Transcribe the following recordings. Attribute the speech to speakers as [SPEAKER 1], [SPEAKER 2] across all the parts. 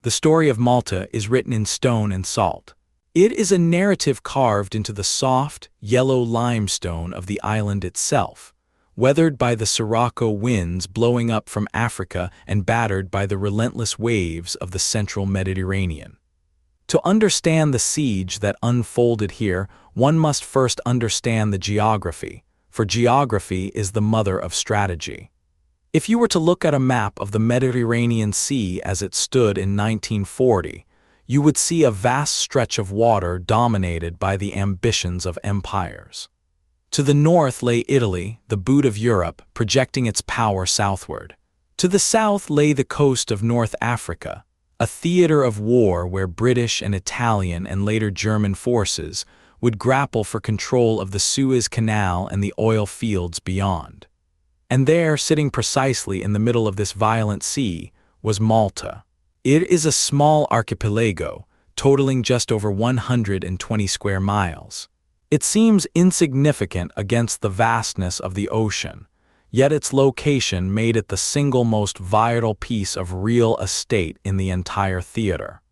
[SPEAKER 1] The story of Malta is written in stone and salt. It is a narrative carved into the soft, yellow limestone of the island itself, weathered by the sirocco winds blowing up from Africa and battered by the relentless waves of the central Mediterranean. To understand the siege that unfolded here, one must first understand the geography, for geography is the mother of strategy. If you were to look at a map of the Mediterranean Sea as it stood in 1940, you would see a vast stretch of water dominated by the ambitions of empires. To the north lay Italy, the boot of Europe, projecting its power southward. To the south lay the coast of North Africa, a theater of war where British and Italian and later German forces would grapple for control of the Suez Canal and the oil fields beyond. And there, sitting precisely in the middle of this violent sea, was Malta. It is a small archipelago, totaling just over 120 square miles. It seems insignificant against the vastness of the ocean, yet its location made it the single most vital piece of real estate in the entire theater.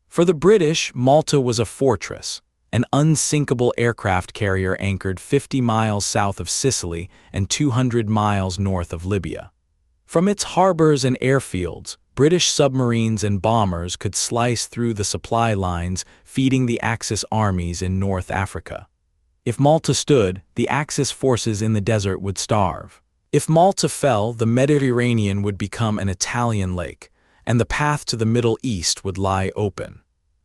[SPEAKER 1] For the British, Malta was a fortress, an unsinkable aircraft carrier anchored 50 miles south of Sicily and 200 miles north of Libya. From its harbors and airfields, British submarines and bombers could slice through the supply lines feeding the Axis armies in North Africa. If Malta stood, the Axis forces in the desert would starve. If Malta fell, the Mediterranean would become an Italian lake, and the path to the Middle East would lie open.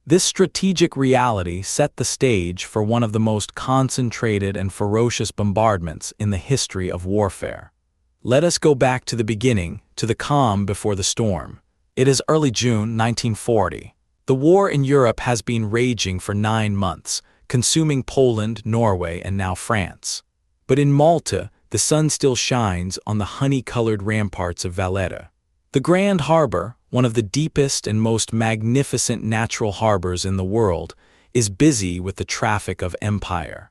[SPEAKER 1] This strategic reality set the stage for one of the most concentrated and ferocious bombardments in the history of warfare. Let us go back to the beginning, to the calm before the storm. It is early June 1940. The war in Europe has been raging for 9 months, consuming Poland, Norway, and now France. But in Malta, the sun still shines on the honey-colored ramparts of Valletta. The Grand Harbor, one of the deepest and most magnificent natural harbors in the world, is busy with the traffic of empire.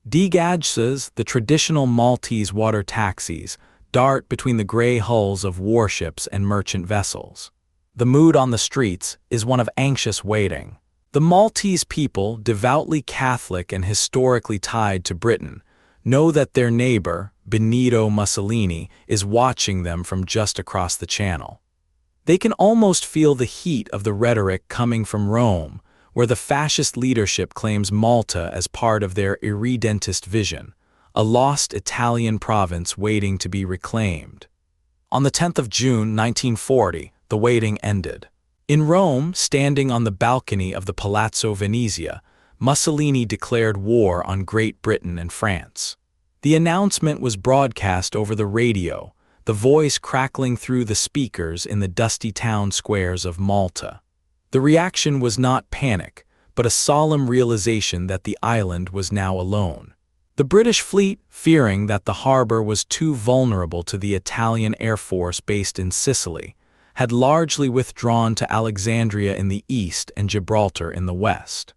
[SPEAKER 1] Degagses, the traditional Maltese water taxis, dart between the gray hulls of warships and merchant vessels. The mood on the streets is one of anxious waiting. The Maltese people, devoutly Catholic and historically tied to Britain, know that their neighbor, Benito Mussolini, is watching them from just across the channel. They can almost feel the heat of the rhetoric coming from Rome, where the fascist leadership claims Malta as part of their irredentist vision, a lost Italian province waiting to be reclaimed. On the 10th of June 1940, the waiting ended. In Rome, standing on the balcony of the Palazzo Venezia, Mussolini declared war on Great Britain and France. The announcement was broadcast over the radio, the voice crackling through the speakers in the dusty town squares of Malta. The reaction was not panic, but a solemn realization that the island was now alone. The British fleet, fearing that the harbor was too vulnerable to the Italian Air Force based in Sicily, had largely withdrawn to Alexandria in the east and Gibraltar in the west.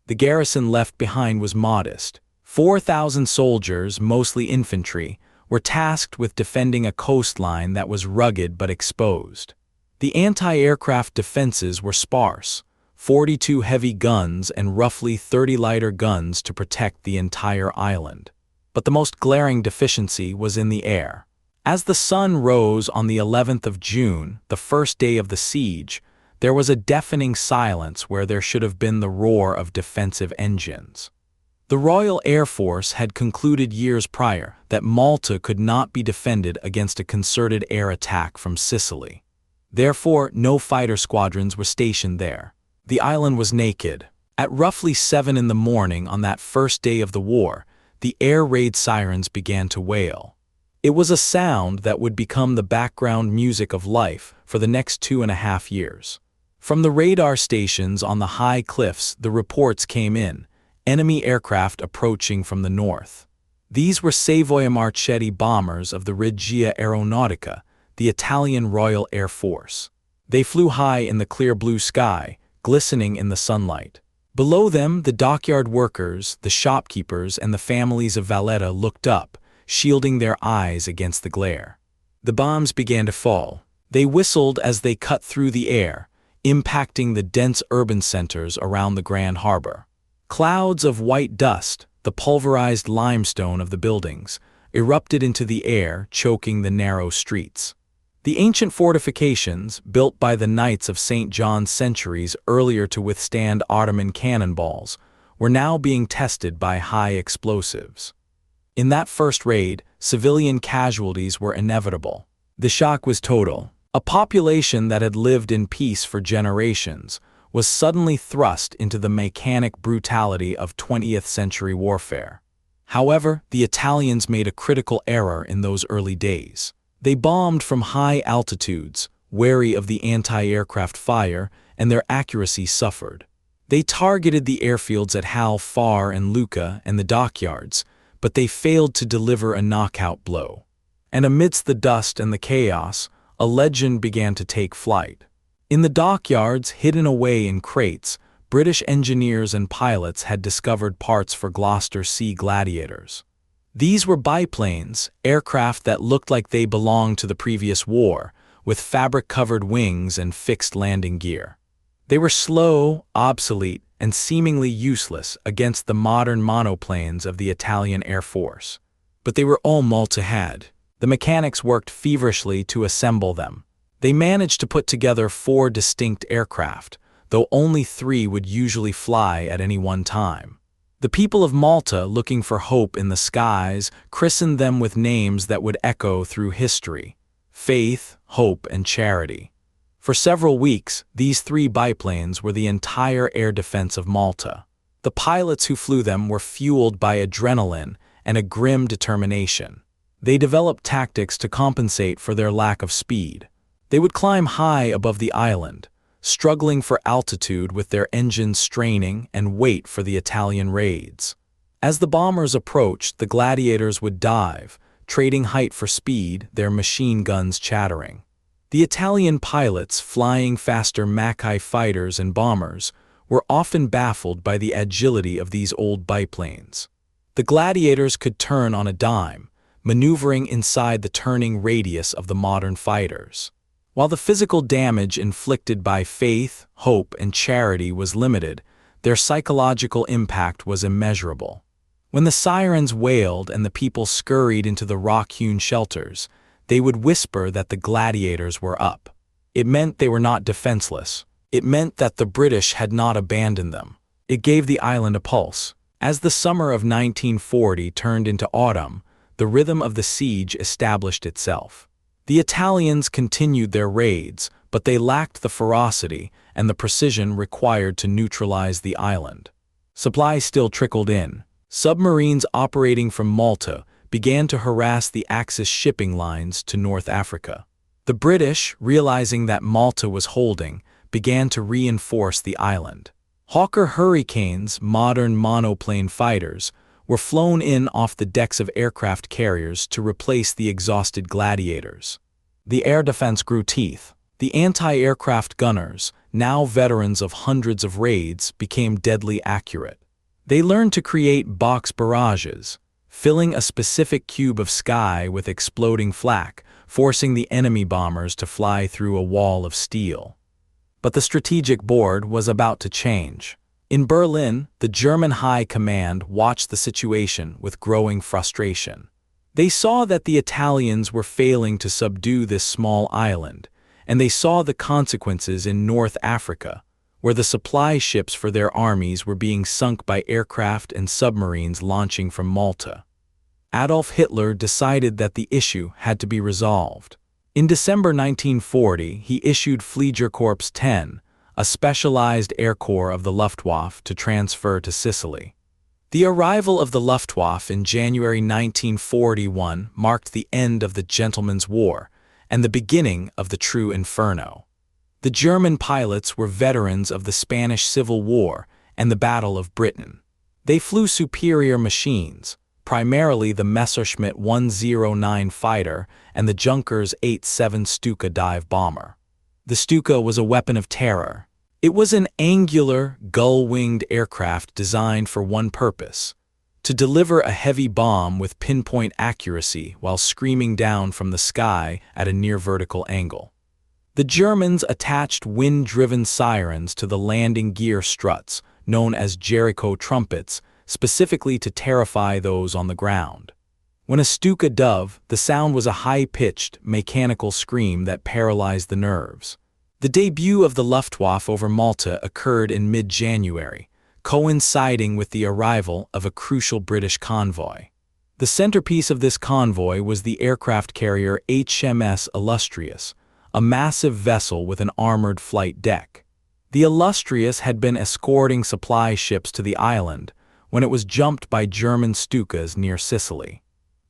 [SPEAKER 1] The garrison left behind was modest. 4,000 soldiers, mostly infantry, were tasked with defending a coastline that was rugged but exposed. The anti-aircraft defenses were sparse, 42 heavy guns and roughly 30 lighter guns to protect the entire island. But the most glaring deficiency was in the air. As the sun rose on the 11th of June, the first day of the siege, there was a deafening silence where there should have been the roar of defensive engines. The Royal Air Force had concluded years prior that Malta could not be defended against a concerted air attack from Sicily. Therefore, no fighter squadrons were stationed there. The island was naked. At roughly 7 in the morning on that first day of the war, the air raid sirens began to wail. It was a sound that would become the background music of life for the next 2.5 years. From the radar stations on the high cliffs, the reports came in, enemy aircraft approaching from the north. These were Savoia Marchetti bombers of the Regia Aeronautica, the Italian Royal Air Force. They flew high in the clear blue sky, glistening in the sunlight. Below them, the dockyard workers, the shopkeepers, and the families of Valletta looked up, shielding their eyes against the glare. The bombs began to fall. They whistled as they cut through the air, impacting the dense urban centers around the Grand Harbor. Clouds of white dust, the pulverized limestone of the buildings, erupted into the air, choking the narrow streets. The ancient fortifications, built by the Knights of St. John centuries earlier to withstand Ottoman cannonballs, were now being tested by high explosives. In that first raid, civilian casualties were inevitable. The shock was total. A population that had lived in peace for generations was suddenly thrust into the mechanic brutality of 20th century warfare. However, the Italians made a critical error in those early days. They bombed from high altitudes, wary of the anti-aircraft fire, and their accuracy suffered. They targeted the airfields at Hal Far and Lucca and the dockyards, but they failed to deliver a knockout blow. And amidst the dust and the chaos, a legend began to take flight. In the dockyards, hidden away in crates, British engineers and pilots had discovered parts for Gloucester Sea Gladiators. These were biplanes, aircraft that looked like they belonged to the previous war, with fabric-covered wings and fixed landing gear. They were slow, obsolete, and seemingly useless against the modern monoplanes of the Italian Air Force. But they were all Malta had. The mechanics worked feverishly to assemble them. They managed to put together 4 distinct aircraft, though only 3 would usually fly at any one time. The people of Malta, looking for hope in the skies, christened them with names that would echo through history: Faith, Hope, and Charity. For several weeks, these 3 biplanes were the entire air defense of Malta. The pilots who flew them were fueled by adrenaline and a grim determination. They developed tactics to compensate for their lack of speed. They would climb high above the island, struggling for altitude with their engines straining, and wait for the Italian raids. As the bombers approached, the Gladiators would dive, trading height for speed, their machine guns chattering. The Italian pilots, flying faster Mackay fighters and bombers, were often baffled by the agility of these old biplanes. The Gladiators could turn on a dime, maneuvering inside the turning radius of the modern fighters. While the physical damage inflicted by Faith, Hope, and Charity was limited, their psychological impact was immeasurable. When the sirens wailed and the people scurried into the rock-hewn shelters, they would whisper that the Gladiators were up. It meant they were not defenseless. It meant that the British had not abandoned them. It gave the island a pulse. As the summer of 1940 turned into autumn, the rhythm of the siege established itself. The Italians continued their raids, but they lacked the ferocity and the precision required to neutralize the island. Supplies still trickled in. Submarines operating from Malta began to harass the Axis shipping lines to North Africa. The British, realizing that Malta was holding, began to reinforce the island. Hawker Hurricanes, modern monoplane fighters, were flown in off the decks of aircraft carriers to replace the exhausted Gladiators. The air defense grew teeth. The anti-aircraft gunners, now veterans of hundreds of raids, became deadly accurate. They learned to create box barrages, filling a specific cube of sky with exploding flak, forcing the enemy bombers to fly through a wall of steel. But the strategic board was about to change. In Berlin, the German High Command watched the situation with growing frustration. They saw that the Italians were failing to subdue this small island, and they saw the consequences in North Africa, where the supply ships for their armies were being sunk by aircraft and submarines launching from Malta. Adolf Hitler decided that the issue had to be resolved. In December 1940, he issued Fliegerkorps 10, a specialized air corps of the Luftwaffe, to transfer to Sicily. The arrival of the Luftwaffe in January 1941 marked the end of the Gentlemen's War and the beginning of the true inferno. The German pilots were veterans of the Spanish Civil War and the Battle of Britain. They flew superior machines, primarily the Messerschmitt 109 fighter and the Junkers 87 Stuka dive bomber. The Stuka was a weapon of terror. It was an angular, gull-winged aircraft designed for one purpose: to deliver a heavy bomb with pinpoint accuracy while screaming down from the sky at a near-vertical angle. The Germans attached wind-driven sirens to the landing gear struts, known as Jericho trumpets, specifically to terrify those on the ground. When a Stuka dove, the sound was a high-pitched, mechanical scream that paralyzed the nerves. The debut of the Luftwaffe over Malta occurred in mid-January, coinciding with the arrival of a crucial British convoy. The centerpiece of this convoy was the aircraft carrier HMS Illustrious, a massive vessel with an armored flight deck. The Illustrious had been escorting supply ships to the island when it was jumped by German Stukas near Sicily.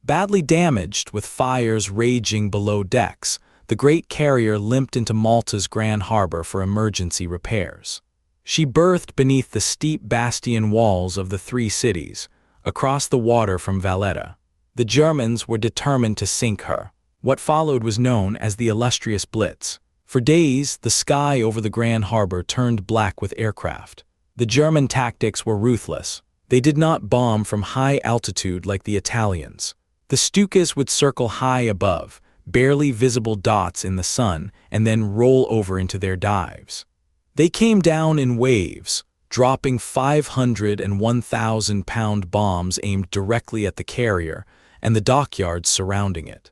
[SPEAKER 1] Badly damaged, with fires raging below decks, the great carrier limped into Malta's Grand Harbor for emergency repairs. She berthed beneath the steep bastion walls of the three cities, across the water from Valletta. The Germans were determined to sink her. What followed was known as the Illustrious Blitz. For days, the sky over the Grand Harbor turned black with aircraft. The German tactics were ruthless. They did not bomb from high altitude like the Italians. The Stukas would circle high above, barely visible dots in the sun, and then roll over into their dives. They came down in waves, dropping 500 and 1,000-pound bombs aimed directly at the carrier and the dockyards surrounding it.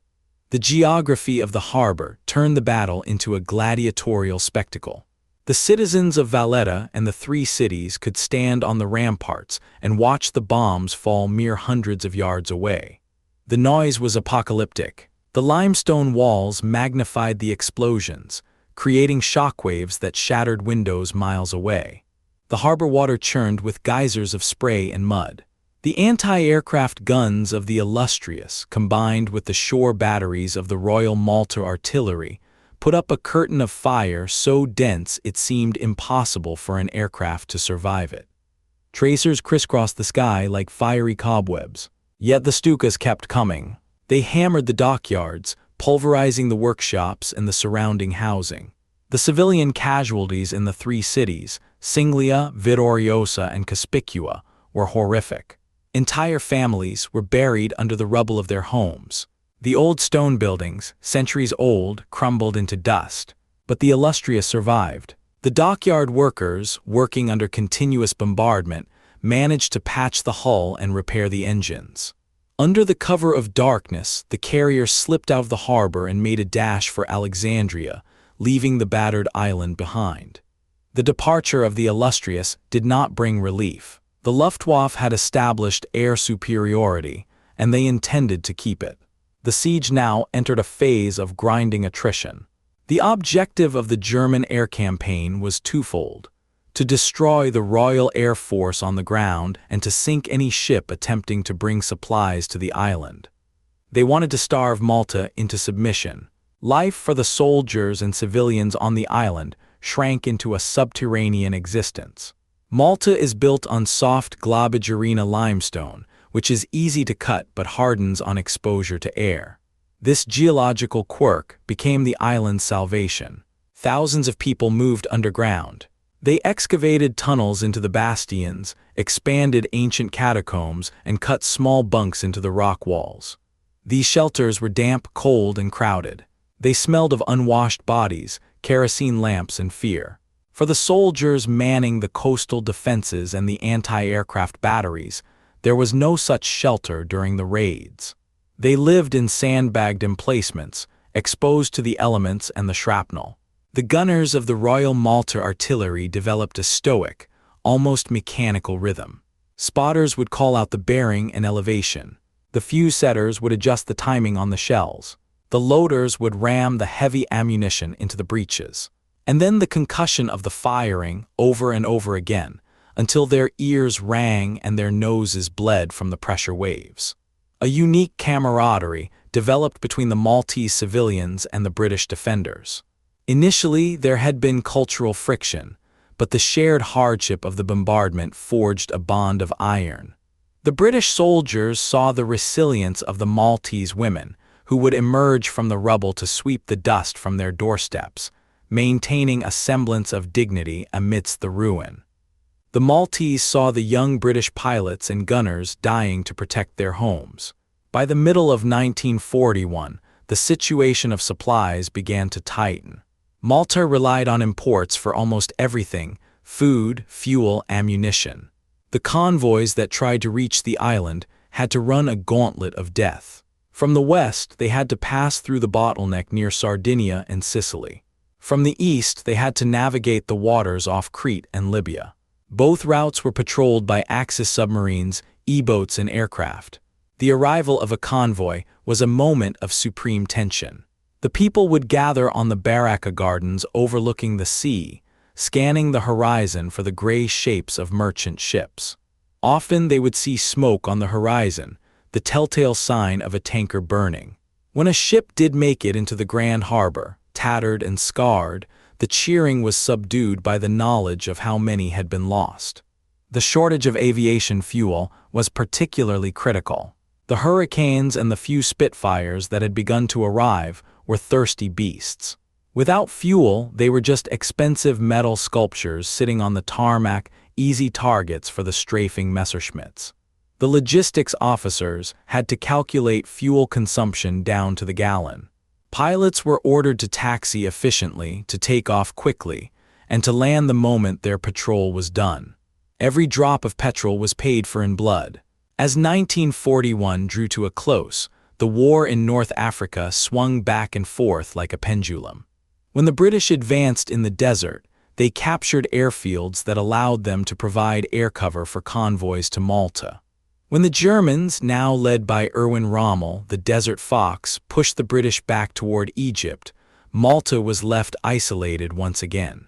[SPEAKER 1] The geography of the harbor turned the battle into a gladiatorial spectacle. The citizens of Valletta and the three cities could stand on the ramparts and watch the bombs fall mere hundreds of yards away. The noise was apocalyptic. The limestone walls magnified the explosions, creating shockwaves that shattered windows miles away. The harbor water churned with geysers of spray and mud. The anti-aircraft guns of the Illustrious, combined with the shore batteries of the Royal Malta Artillery, put up a curtain of fire so dense it seemed impossible for an aircraft to survive it. Tracers crisscrossed the sky like fiery cobwebs. Yet the Stukas kept coming. They hammered the dockyards, pulverizing the workshops and the surrounding housing. The civilian casualties in the three cities, Singlia, Vittoriosa, and Cospicua, were horrific. Entire families were buried under the rubble of their homes. The old stone buildings, centuries old, crumbled into dust. But the Illustrious survived. The dockyard workers, working under continuous bombardment, managed to patch the hull and repair the engines. Under the cover of darkness, the carrier slipped out of the harbor and made a dash for Alexandria, leaving the battered island behind. The departure of the Illustrious did not bring relief. The Luftwaffe had established air superiority, and they intended to keep it. The siege now entered a phase of grinding attrition. The objective of the German air campaign was twofold: to destroy the Royal Air Force on the ground and to sink any ship attempting to bring supplies to the island. They wanted to starve Malta into submission. Life for the soldiers and civilians on the island shrank into a subterranean existence. Malta is built on soft Globigerina limestone, which is easy to cut but hardens on exposure to air. This geological quirk became the island's salvation. Thousands of people moved underground. They excavated tunnels into the bastions, expanded ancient catacombs, and cut small bunks into the rock walls. These shelters were damp, cold, and crowded. They smelled of unwashed bodies, kerosene lamps, and fear. For the soldiers manning the coastal defenses and the anti-aircraft batteries, there was no such shelter during the raids. They lived in sandbagged emplacements, exposed to the elements and the shrapnel. The gunners of the Royal Malta Artillery developed a stoic, almost mechanical rhythm. Spotters would call out the bearing and elevation. The fuse setters would adjust the timing on the shells. The loaders would ram the heavy ammunition into the breeches. And then the concussion of the firing over and over again, until their ears rang and their noses bled from the pressure waves. A unique camaraderie developed between the Maltese civilians and the British defenders. Initially, there had been cultural friction, but the shared hardship of the bombardment forged a bond of iron. The British soldiers saw the resilience of the Maltese women, who would emerge from the rubble to sweep the dust from their doorsteps, maintaining a semblance of dignity amidst the ruin. The Maltese saw the young British pilots and gunners dying to protect their homes. By the middle of 1941, the situation of supplies began to tighten. Malta relied on imports for almost everything: food, fuel, ammunition. The convoys that tried to reach the island had to run a gauntlet of death. From the west, they had to pass through the bottleneck near Sardinia and Sicily. From the east, they had to navigate the waters off Crete and Libya. Both routes were patrolled by Axis submarines, E-boats, and aircraft. The arrival of a convoy was a moment of supreme tension. The people would gather on the Baraka Gardens overlooking the sea, scanning the horizon for the gray shapes of merchant ships. Often they would see smoke on the horizon, the telltale sign of a tanker burning. When a ship did make it into the Grand Harbor, tattered and scarred, the cheering was subdued by the knowledge of how many had been lost. The shortage of aviation fuel was particularly critical. The Hurricanes and the few Spitfires that had begun to arrive were thirsty beasts. Without fuel, they were just expensive metal sculptures sitting on the tarmac, easy targets for the strafing Messerschmitts. The logistics officers had to calculate fuel consumption down to the gallon. Pilots were ordered to taxi efficiently, to take off quickly, and to land the moment their patrol was done. Every drop of petrol was paid for in blood. As 1941 drew to a close, the war in North Africa swung back and forth like a pendulum. When the British advanced in the desert, they captured airfields that allowed them to provide air cover for convoys to Malta. When the Germans, now led by Erwin Rommel, the Desert Fox, pushed the British back toward Egypt, Malta was left isolated once again.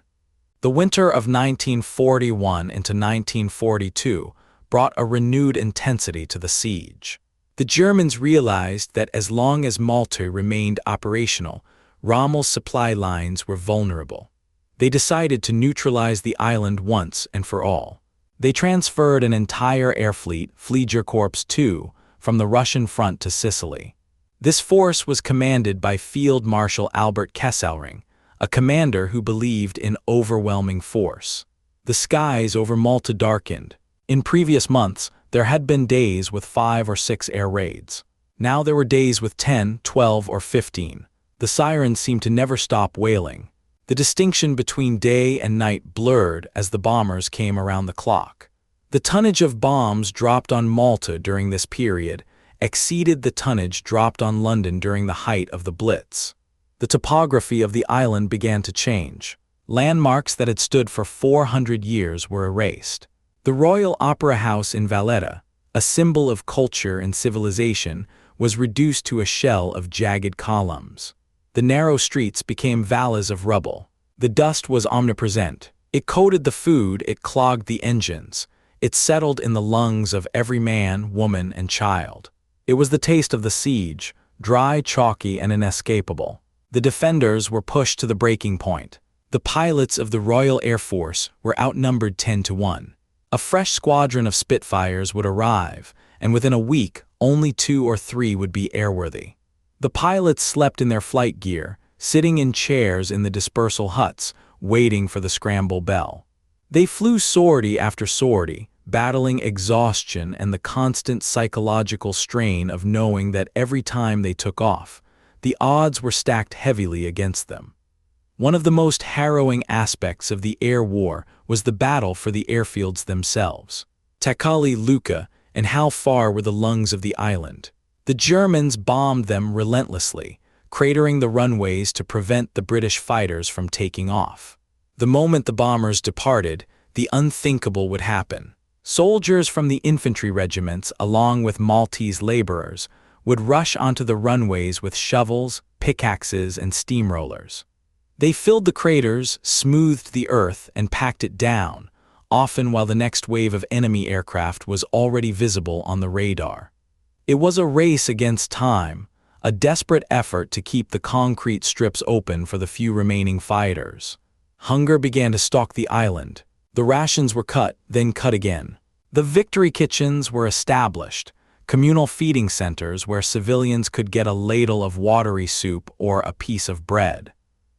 [SPEAKER 1] The winter of 1941 into 1942 brought a renewed intensity to the siege. The Germans realized that as long as Malta remained operational, Rommel's supply lines were vulnerable. They decided to neutralize the island once and for all. They transferred an entire air fleet, Fliegerkorps II, from the Russian front to Sicily. This force was commanded by Field Marshal Albert Kesselring, a commander who believed in overwhelming force. The skies over Malta darkened. In previous months, there had been days with 5 or 6 air raids. Now there were days with 10, 12, or 15. The sirens seemed to never stop wailing. The distinction between day and night blurred as the bombers came around the clock. The tonnage of bombs dropped on Malta during this period exceeded the tonnage dropped on London during the height of the Blitz. The topography of the island began to change. Landmarks that had stood for 400 years were erased. The Royal Opera House in Valletta, a symbol of culture and civilization, was reduced to a shell of jagged columns. The narrow streets became valleys of rubble. The dust was omnipresent. It coated the food, it clogged the engines. It settled in the lungs of every man, woman, and child. It was the taste of the siege, dry, chalky, and inescapable. The defenders were pushed to the breaking point. The pilots of the Royal Air Force were outnumbered 10-1. A fresh squadron of Spitfires would arrive, and within a week, only 2 or 3 would be airworthy. The pilots slept in their flight gear, sitting in chairs in the dispersal huts, waiting for the scramble bell. They flew sortie after sortie, battling exhaustion and the constant psychological strain of knowing that every time they took off, the odds were stacked heavily against them. One of the most harrowing aspects of the air war was the battle for the airfields themselves. Takali Luka, and how far were the lungs of the island? The Germans bombed them relentlessly, cratering the runways to prevent the British fighters from taking off. The moment the bombers departed, the unthinkable would happen. Soldiers from the infantry regiments, along with Maltese laborers, would rush onto the runways with shovels, pickaxes, and steamrollers. They filled the craters, smoothed the earth, and packed it down, often while the next wave of enemy aircraft was already visible on the radar. It was a race against time, a desperate effort to keep the concrete strips open for the few remaining fighters. Hunger began to stalk the island. The rations were cut, then cut again. The victory kitchens were established, communal feeding centers where civilians could get a ladle of watery soup or a piece of bread.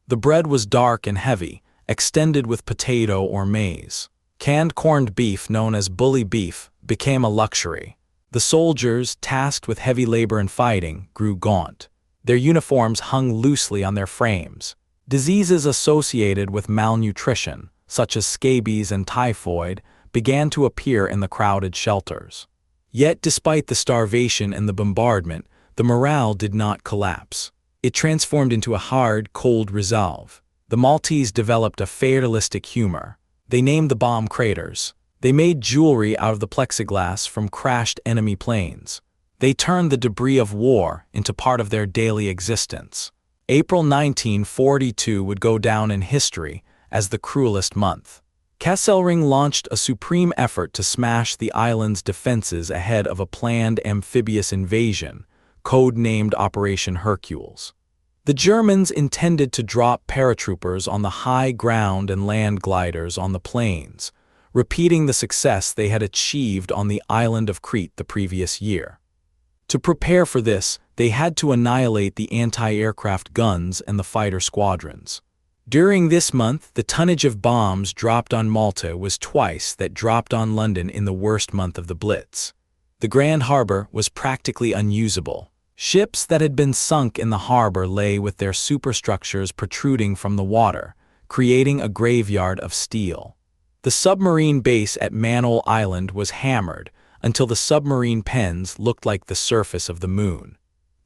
[SPEAKER 1] The bread was dark and heavy, extended with potato or maize. Canned corned beef, known as bully beef, became a luxury. The soldiers, tasked with heavy labor and fighting, grew gaunt. Their uniforms hung loosely on their frames. Diseases associated with malnutrition, such as scabies and typhoid, began to appear in the crowded shelters. Yet despite the starvation and the bombardment, the morale did not collapse. It transformed into a hard, cold resolve. The Maltese developed a fatalistic humor. They named the bomb craters. They made jewelry out of the plexiglass from crashed enemy planes. They turned the debris of war into part of their daily existence. April 1942 would go down in history as the cruelest month. Kesselring launched a supreme effort to smash the island's defenses ahead of a planned amphibious invasion, code-named Operation Hercules. The Germans intended to drop paratroopers on the high ground and land gliders on the plains, repeating the success they had achieved on the island of Crete the previous year. To prepare for this, they had to annihilate the anti-aircraft guns and the fighter squadrons. During this month, the tonnage of bombs dropped on Malta was twice that dropped on London in the worst month of the Blitz. The Grand Harbor was practically unusable. Ships that had been sunk in the harbor lay with their superstructures protruding from the water, creating a graveyard of steel. The submarine base at Manole Island was hammered until the submarine pens looked like the surface of the moon.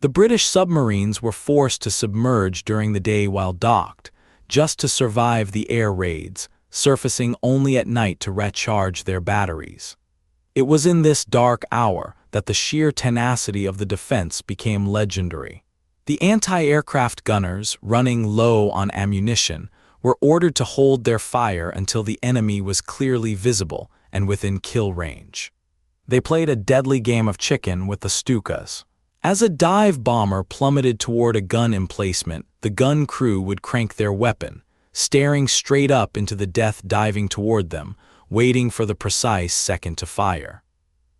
[SPEAKER 1] The British submarines were forced to submerge during the day while docked, just to survive the air raids, surfacing only at night to recharge their batteries. It was in this dark hour that the sheer tenacity of the defense became legendary. The anti-aircraft gunners, running low on ammunition, were ordered to hold their fire until the enemy was clearly visible and within kill range. They played a deadly game of chicken with the Stukas. As a dive bomber plummeted toward a gun emplacement, the gun crew would crank their weapon, staring straight up into the death diving toward them, waiting for the precise second to fire.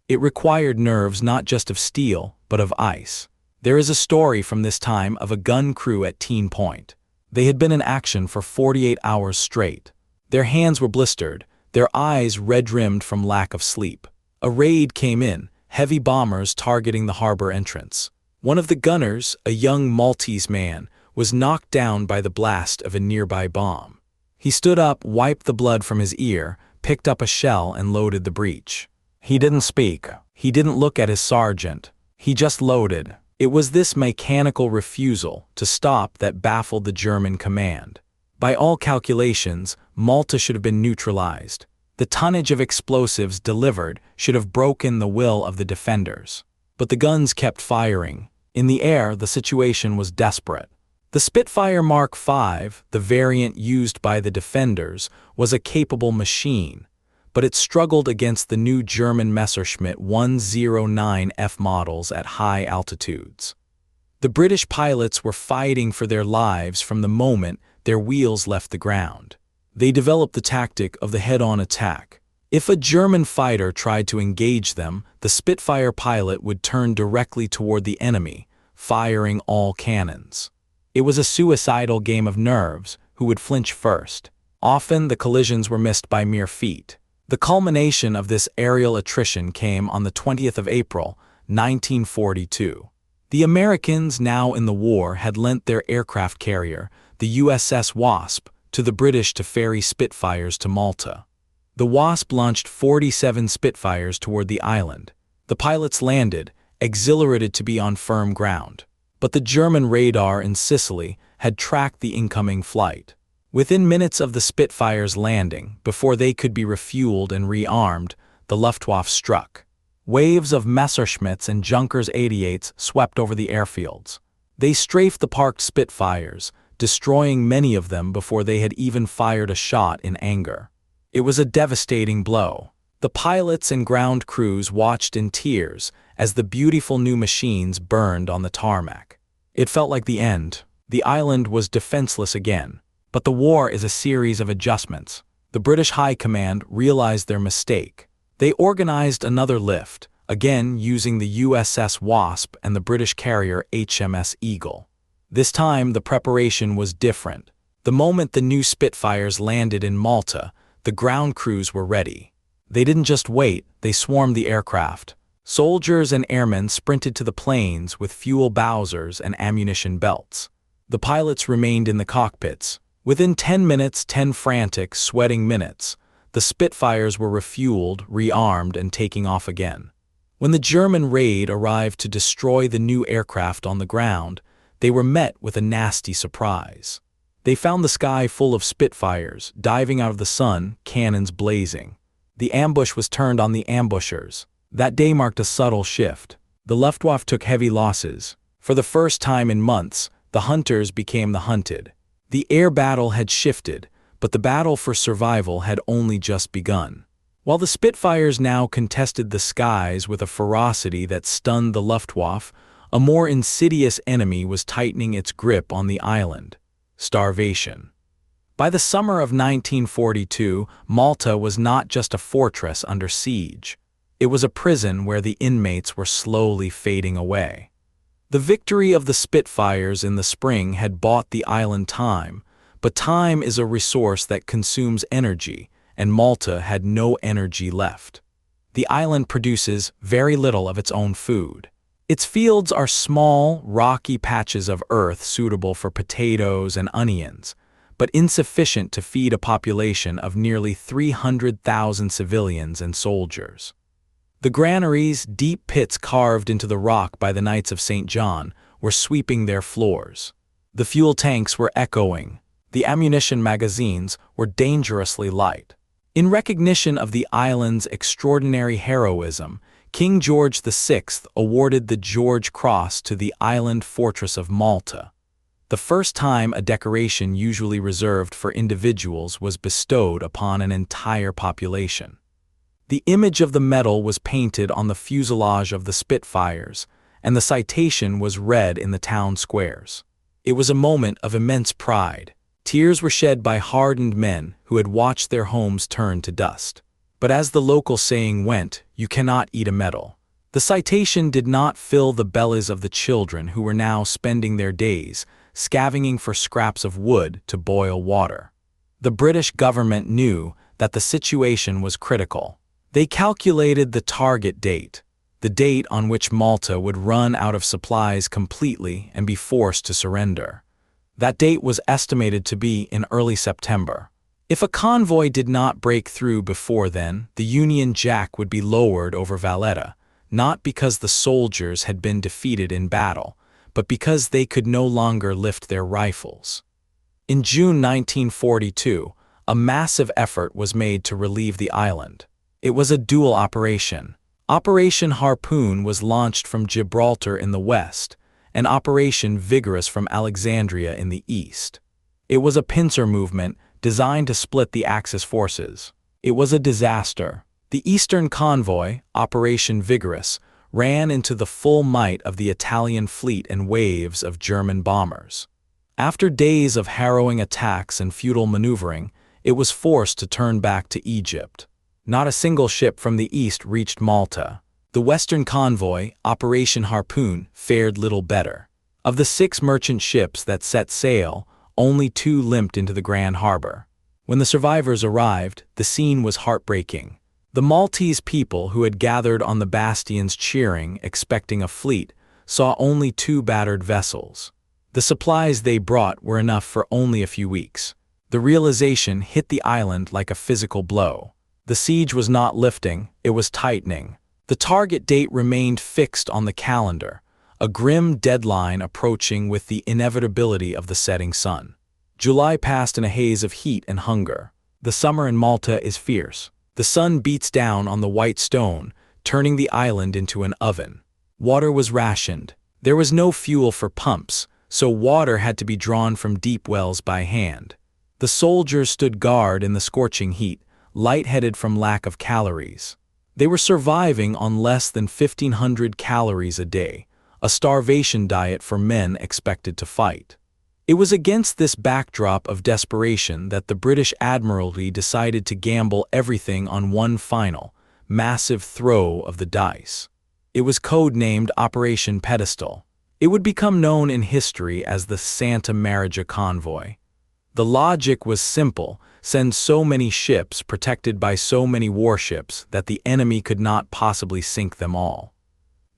[SPEAKER 1] It required nerves not just of steel, but of ice. There is a story from this time of a gun crew at Teen Point. They had been in action for 48 hours straight. Their hands were blistered, their eyes red-rimmed from lack of sleep. A raid came in, heavy bombers targeting the harbor entrance. One of the gunners, a young Maltese man, was knocked down by the blast of a nearby bomb. He stood up, wiped the blood from his ear, picked up a shell and loaded the breech. He didn't speak. He didn't look at his sergeant. He just loaded. It was this mechanical refusal to stop that baffled the German command. By all calculations, Malta should have been neutralized. The tonnage of explosives delivered should have broken the will of the defenders. But the guns kept firing. In the air, the situation was desperate. The Spitfire Mark V, the variant used by the defenders, was a capable machine, but it struggled against the new German Messerschmitt 109F models at high altitudes. The British pilots were fighting for their lives from the moment their wheels left the ground. They developed the tactic of the head-on attack. If a German fighter tried to engage them, the Spitfire pilot would turn directly toward the enemy, firing all cannons. It was a suicidal game of nerves, who would flinch first. Often the collisions were missed by mere feet. The culmination of this aerial attrition came on the 20th of April, 1942. The Americans, now in the war, had lent their aircraft carrier, the USS Wasp, to the British to ferry Spitfires to Malta. The Wasp launched 47 Spitfires toward the island. The pilots landed, exhilarated to be on firm ground. But the German radar in Sicily had tracked the incoming flight. Within minutes of the Spitfires landing, before they could be refueled and rearmed, the Luftwaffe struck. Waves of Messerschmitts and Junkers 88s swept over the airfields. They strafed the parked Spitfires, destroying many of them before they had even fired a shot in anger. It was a devastating blow. The pilots and ground crews watched in tears as the beautiful new machines burned on the tarmac. It felt like the end. The island was defenseless again. But the war is a series of adjustments. The British High Command realized their mistake. They organized another lift, again using the USS Wasp and the British carrier HMS Eagle. This time, the preparation was different. The moment the new Spitfires landed in Malta, the ground crews were ready. They didn't just wait, they swarmed the aircraft. Soldiers and airmen sprinted to the planes with fuel bowsers and ammunition belts. The pilots remained in the cockpits. Within 10 minutes, 10 frantic, sweating minutes, the Spitfires were refueled, rearmed, and taking off again. When the German raid arrived to destroy the new aircraft on the ground, they were met with a nasty surprise. They found the sky full of Spitfires, diving out of the sun, cannons blazing. The ambush was turned on the ambushers. That day marked a subtle shift. The Luftwaffe took heavy losses. For the first time in months, the hunters became the hunted. The air battle had shifted, but the battle for survival had only just begun. While the Spitfires now contested the skies with a ferocity that stunned the Luftwaffe, a more insidious enemy was tightening its grip on the island: starvation. By the summer of 1942, Malta was not just a fortress under siege. It was a prison where the inmates were slowly fading away. The victory of the Spitfires in the spring had bought the island time, but time is a resource that consumes energy, and Malta had no energy left. The island produces very little of its own food. Its fields are small, rocky patches of earth suitable for potatoes and onions, but insufficient to feed a population of nearly 300,000 civilians and soldiers. The granaries, deep pits carved into the rock by the Knights of St. John, were sweeping their floors. The fuel tanks were echoing. The ammunition magazines were dangerously light. In recognition of the island's extraordinary heroism, King George VI awarded the George Cross to the island fortress of Malta. The first time a decoration usually reserved for individuals was bestowed upon an entire population. The image of the medal was painted on the fuselage of the Spitfires, and the citation was read in the town squares. It was a moment of immense pride. Tears were shed by hardened men who had watched their homes turn to dust. But as the local saying went, you cannot eat a medal. The citation did not fill the bellies of the children who were now spending their days scavenging for scraps of wood to boil water. The British government knew that the situation was critical. They calculated the target date, the date on which Malta would run out of supplies completely and be forced to surrender. That date was estimated to be in early September. If a convoy did not break through before then, the Union Jack would be lowered over Valletta, not because the soldiers had been defeated in battle, but because they could no longer lift their rifles. In June 1942, a massive effort was made to relieve the island. It was a dual operation. Operation Harpoon was launched from Gibraltar in the west, and Operation Vigorous from Alexandria in the east. It was a pincer movement designed to split the Axis forces. It was a disaster. The eastern convoy, Operation Vigorous, ran into the full might of the Italian fleet and waves of German bombers. After days of harrowing attacks and futile maneuvering, it was forced to turn back to Egypt. Not a single ship from the east reached Malta. The western convoy, Operation Harpoon, fared little better. Of the 6 merchant ships that set sail, only 2 limped into the Grand Harbor. When the survivors arrived, the scene was heartbreaking. The Maltese people who had gathered on the bastions cheering, expecting a fleet, saw only 2 battered vessels. The supplies they brought were enough for only a few weeks. The realization hit the island like a physical blow. The siege was not lifting, it was tightening. The target date remained fixed on the calendar, a grim deadline approaching with the inevitability of the setting sun. July passed in a haze of heat and hunger. The summer in Malta is fierce. The sun beats down on the white stone, turning the island into an oven. Water was rationed. There was no fuel for pumps, so water had to be drawn from deep wells by hand. The soldiers stood guard in the scorching heat, lightheaded from lack of calories. They were surviving on less than 1,500 calories a day, a starvation diet for men expected to fight. It was against this backdrop of desperation that the British Admiralty decided to gamble everything on one final, massive throw of the dice. It was codenamed Operation Pedestal. It would become known in history as the Santa Maria Convoy. The logic was simple: send so many ships protected by so many warships that the enemy could not possibly sink them all.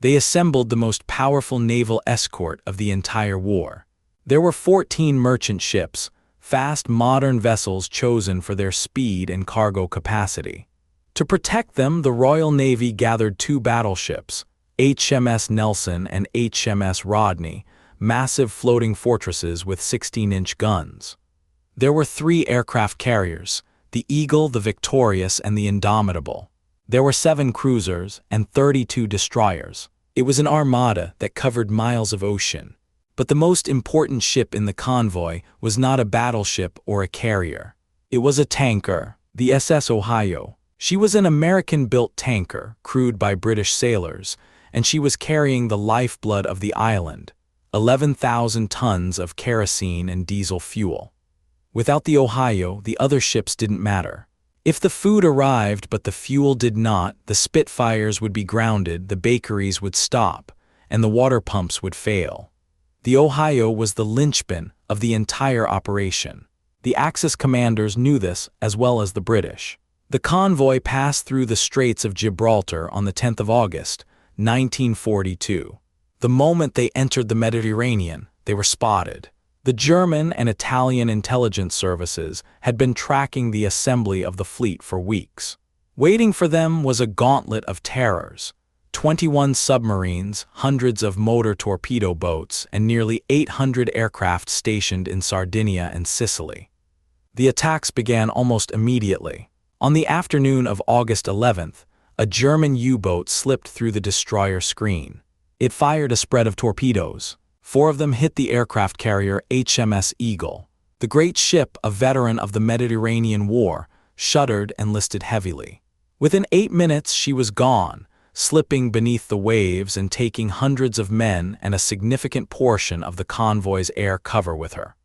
[SPEAKER 1] They assembled the most powerful naval escort of the entire war. There were 14 merchant ships, fast modern vessels chosen for their speed and cargo capacity. To protect them, the Royal Navy gathered 2 battleships, HMS Nelson and HMS Rodney, massive floating fortresses with 16-inch guns. There were 3 aircraft carriers, the Eagle, the Victorious, and the Indomitable. There were 7 cruisers and 32 destroyers. It was an armada that covered miles of ocean. But the most important ship in the convoy was not a battleship or a carrier. It was a tanker, the SS Ohio. She was an American-built tanker, crewed by British sailors, and she was carrying the lifeblood of the island, 11,000 tons of kerosene and diesel fuel. Without the Ohio, the other ships didn't matter. If the food arrived but the fuel did not, the Spitfires would be grounded, the bakeries would stop, and the water pumps would fail. The Ohio was the linchpin of the entire operation. The Axis commanders knew this as well as the British. The convoy passed through the Straits of Gibraltar on the 10th of August, 1942. The moment they entered the Mediterranean, they were spotted. The German and Italian intelligence services had been tracking the assembly of the fleet for weeks. Waiting for them was a gauntlet of terrors. 21 submarines, hundreds of motor torpedo boats, and nearly 800 aircraft stationed in Sardinia and Sicily. The attacks began almost immediately. On the afternoon of August 11th, a German U-boat slipped through the destroyer screen. It fired a spread of torpedoes. 4 of them hit the aircraft carrier HMS Eagle. The great ship, a veteran of the Mediterranean War, shuddered and listed heavily. Within 8 minutes she was gone, slipping beneath the waves and taking hundreds of men and a significant portion of the convoy's air cover with her.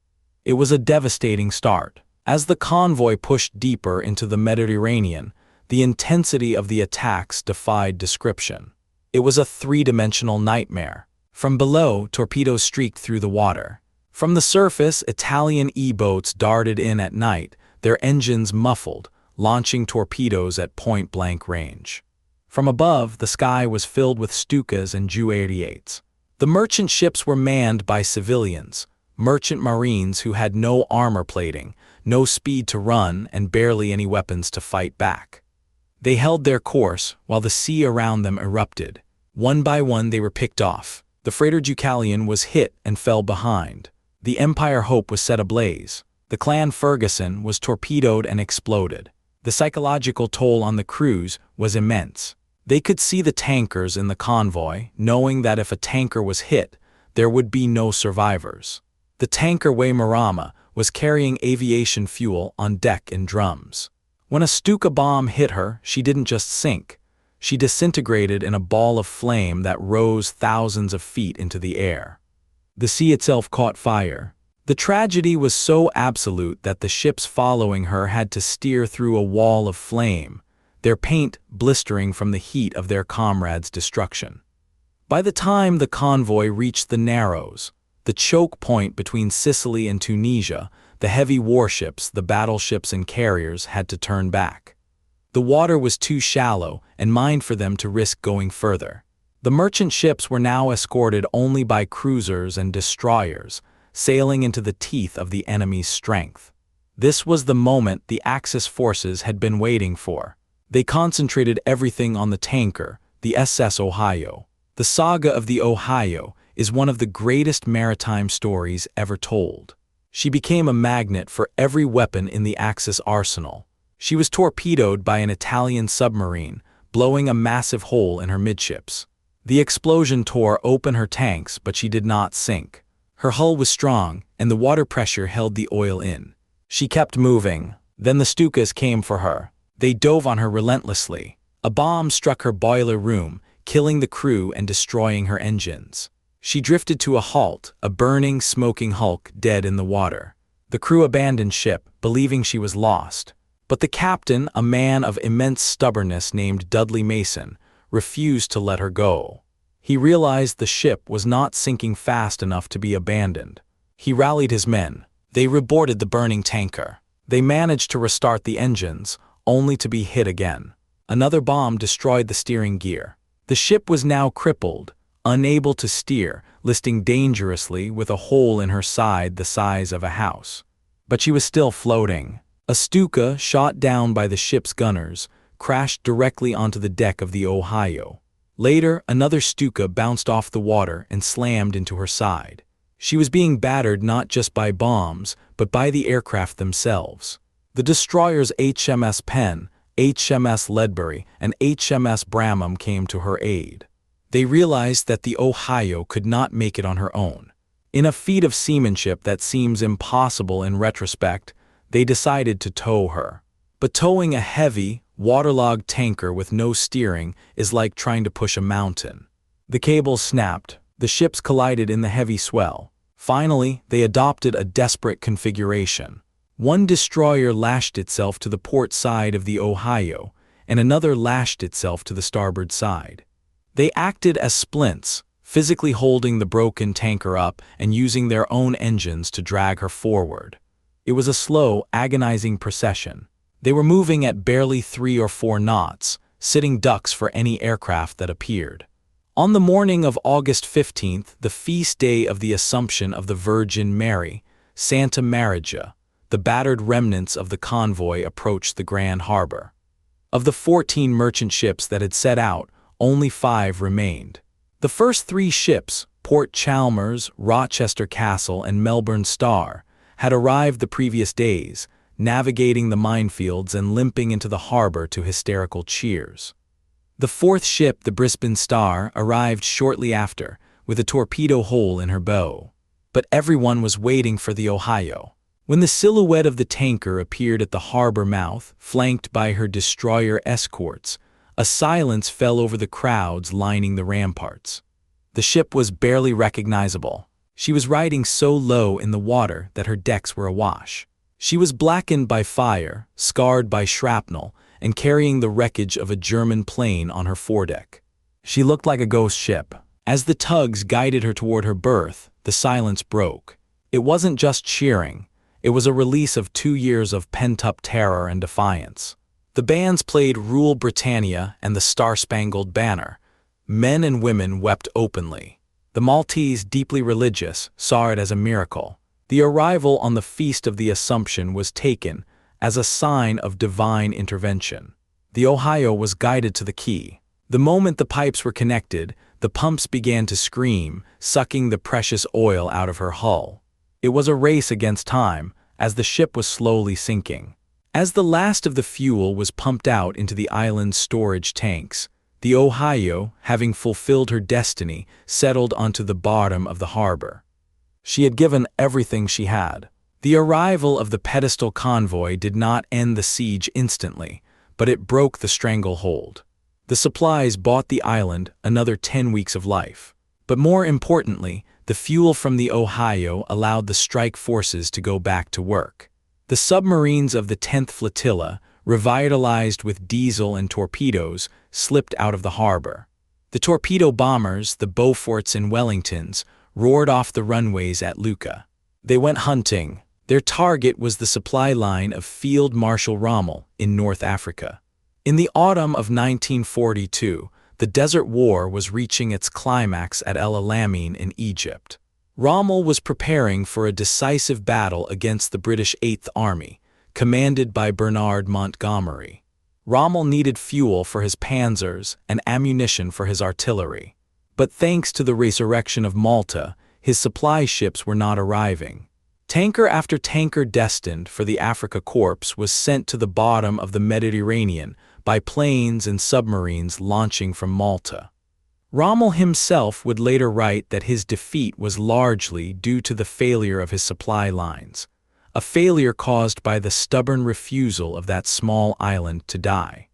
[SPEAKER 1] It was a devastating start. As the convoy pushed deeper into the Mediterranean, the intensity of the attacks defied description. It was a 3-dimensional nightmare. From below, torpedoes streaked through the water. From the surface, Italian E-boats darted in at night, their engines muffled, launching torpedoes at point-blank range. From above, the sky was filled with Stukas and Ju-88s. The merchant ships were manned by civilians, merchant marines who had no armor plating, no speed to run, and barely any weapons to fight back. They held their course while the sea around them erupted. One by one they were picked off. The freighter Deucalion was hit and fell behind. The Empire Hope was set ablaze. The Clan Ferguson was torpedoed and exploded. The psychological toll on the crews was immense. They could see the tankers in the convoy, knowing that if a tanker was hit, there would be no survivors. The tanker Weimaraner was carrying aviation fuel on deck in drums. When a Stuka bomb hit her, she didn't just sink. She disintegrated in a ball of flame that rose thousands of feet into the air. The sea itself caught fire. The tragedy was so absolute that the ships following her had to steer through a wall of flame, their paint blistering from the heat of their comrades' destruction. By the time the convoy reached the Narrows, the choke point between Sicily and Tunisia, the heavy warships, the battleships and carriers had to turn back. The water was too shallow and mined for them to risk going further. The merchant ships were now escorted only by cruisers and destroyers, sailing into the teeth of the enemy's strength. This was the moment the Axis forces had been waiting for. They concentrated everything on the tanker, the SS Ohio. The saga of the Ohio is one of the greatest maritime stories ever told. She became a magnet for every weapon in the Axis arsenal. She was torpedoed by an Italian submarine, blowing a massive hole in her midships. The explosion tore open her tanks, but she did not sink. Her hull was strong, and the water pressure held the oil in. She kept moving. Then the Stukas came for her. They dove on her relentlessly. A bomb struck her boiler room, killing the crew and destroying her engines. She drifted to a halt, a burning, smoking hulk dead in the water. The crew abandoned ship, believing she was lost. But the captain, a man of immense stubbornness named Dudley Mason, refused to let her go. He realized the ship was not sinking fast enough to be abandoned. He rallied his men. They reboarded the burning tanker. They managed to restart the engines, only to be hit again. Another bomb destroyed the steering gear. The ship was now crippled, unable to steer, listing dangerously with a hole in her side the size of a house. But she was still floating. A Stuka, shot down by the ship's gunners, crashed directly onto the deck of the Ohio. Later, another Stuka bounced off the water and slammed into her side. She was being battered not just by bombs, but by the aircraft themselves. The destroyers HMS Penn, HMS Ledbury, and HMS Bramham came to her aid. They realized that the Ohio could not make it on her own. In a feat of seamanship that seems impossible in retrospect, they decided to tow her. But towing a heavy, waterlogged tanker with no steering is like trying to push a mountain. The cables snapped. The ships collided in the heavy swell. Finally, they adopted a desperate configuration. One destroyer lashed itself to the port side of the Ohio, and another lashed itself to the starboard side. They acted as splints, physically holding the broken tanker up and using their own engines to drag her forward. It was a slow, agonizing procession. They were moving at barely 3 or 4 knots, sitting ducks for any aircraft that appeared. On the morning of August 15th, the feast day of the Assumption of the Virgin Mary, Santa Maria, the battered remnants of the convoy approached the Grand Harbor. Of the 14 merchant ships that had set out, only 5 remained. The first 3 ships, Port Chalmers, Rochester Castle, and Melbourne Star, had arrived the previous days, navigating the minefields and limping into the harbor to hysterical cheers. The 4th ship, the Brisbane Star, arrived shortly after, with a torpedo hole in her bow. But everyone was waiting for the Ohio. When the silhouette of the tanker appeared at the harbor mouth, flanked by her destroyer escorts, a silence fell over the crowds lining the ramparts. The ship was barely recognizable. She was riding so low in the water that her decks were awash. She was blackened by fire, scarred by shrapnel, and carrying the wreckage of a German plane on her foredeck. She looked like a ghost ship. As the tugs guided her toward her berth, the silence broke. It wasn't just cheering. It was a release of 2 years of pent-up terror and defiance. The bands played Rule Britannia and the Star-Spangled Banner. Men and women wept openly. The Maltese, deeply religious, saw it as a miracle. The arrival on the Feast of the Assumption was taken as a sign of divine intervention. The Ohio was guided to the quay. The moment the pipes were connected, the pumps began to scream, sucking the precious oil out of her hull. It was a race against time, as the ship was slowly sinking. As the last of the fuel was pumped out into the island's storage tanks, the Ohio, having fulfilled her destiny, settled onto the bottom of the harbor. She had given everything she had. The arrival of the pedestal convoy did not end the siege instantly, but it broke the stranglehold. The supplies bought the island another 10 weeks of life. But more importantly, the fuel from the Ohio allowed the strike forces to go back to work. The submarines of the 10th Flotilla, revitalized with diesel and torpedoes, slipped out of the harbor. The torpedo bombers, the Beauforts and Wellingtons, roared off the runways at Lucca. They went hunting. Their target was the supply line of Field Marshal Rommel in North Africa. In the autumn of 1942, the Desert War was reaching its climax at El Alamein in Egypt. Rommel was preparing for a decisive battle against the British 8th Army, commanded by Bernard Montgomery. Rommel needed fuel for his panzers and ammunition for his artillery. But thanks to the resurrection of Malta, his supply ships were not arriving. Tanker after tanker destined for the Africa Corps was sent to the bottom of the Mediterranean by planes and submarines launching from Malta. Rommel himself would later write that his defeat was largely due to the failure of his supply lines, a failure caused by the stubborn refusal of that small island to die.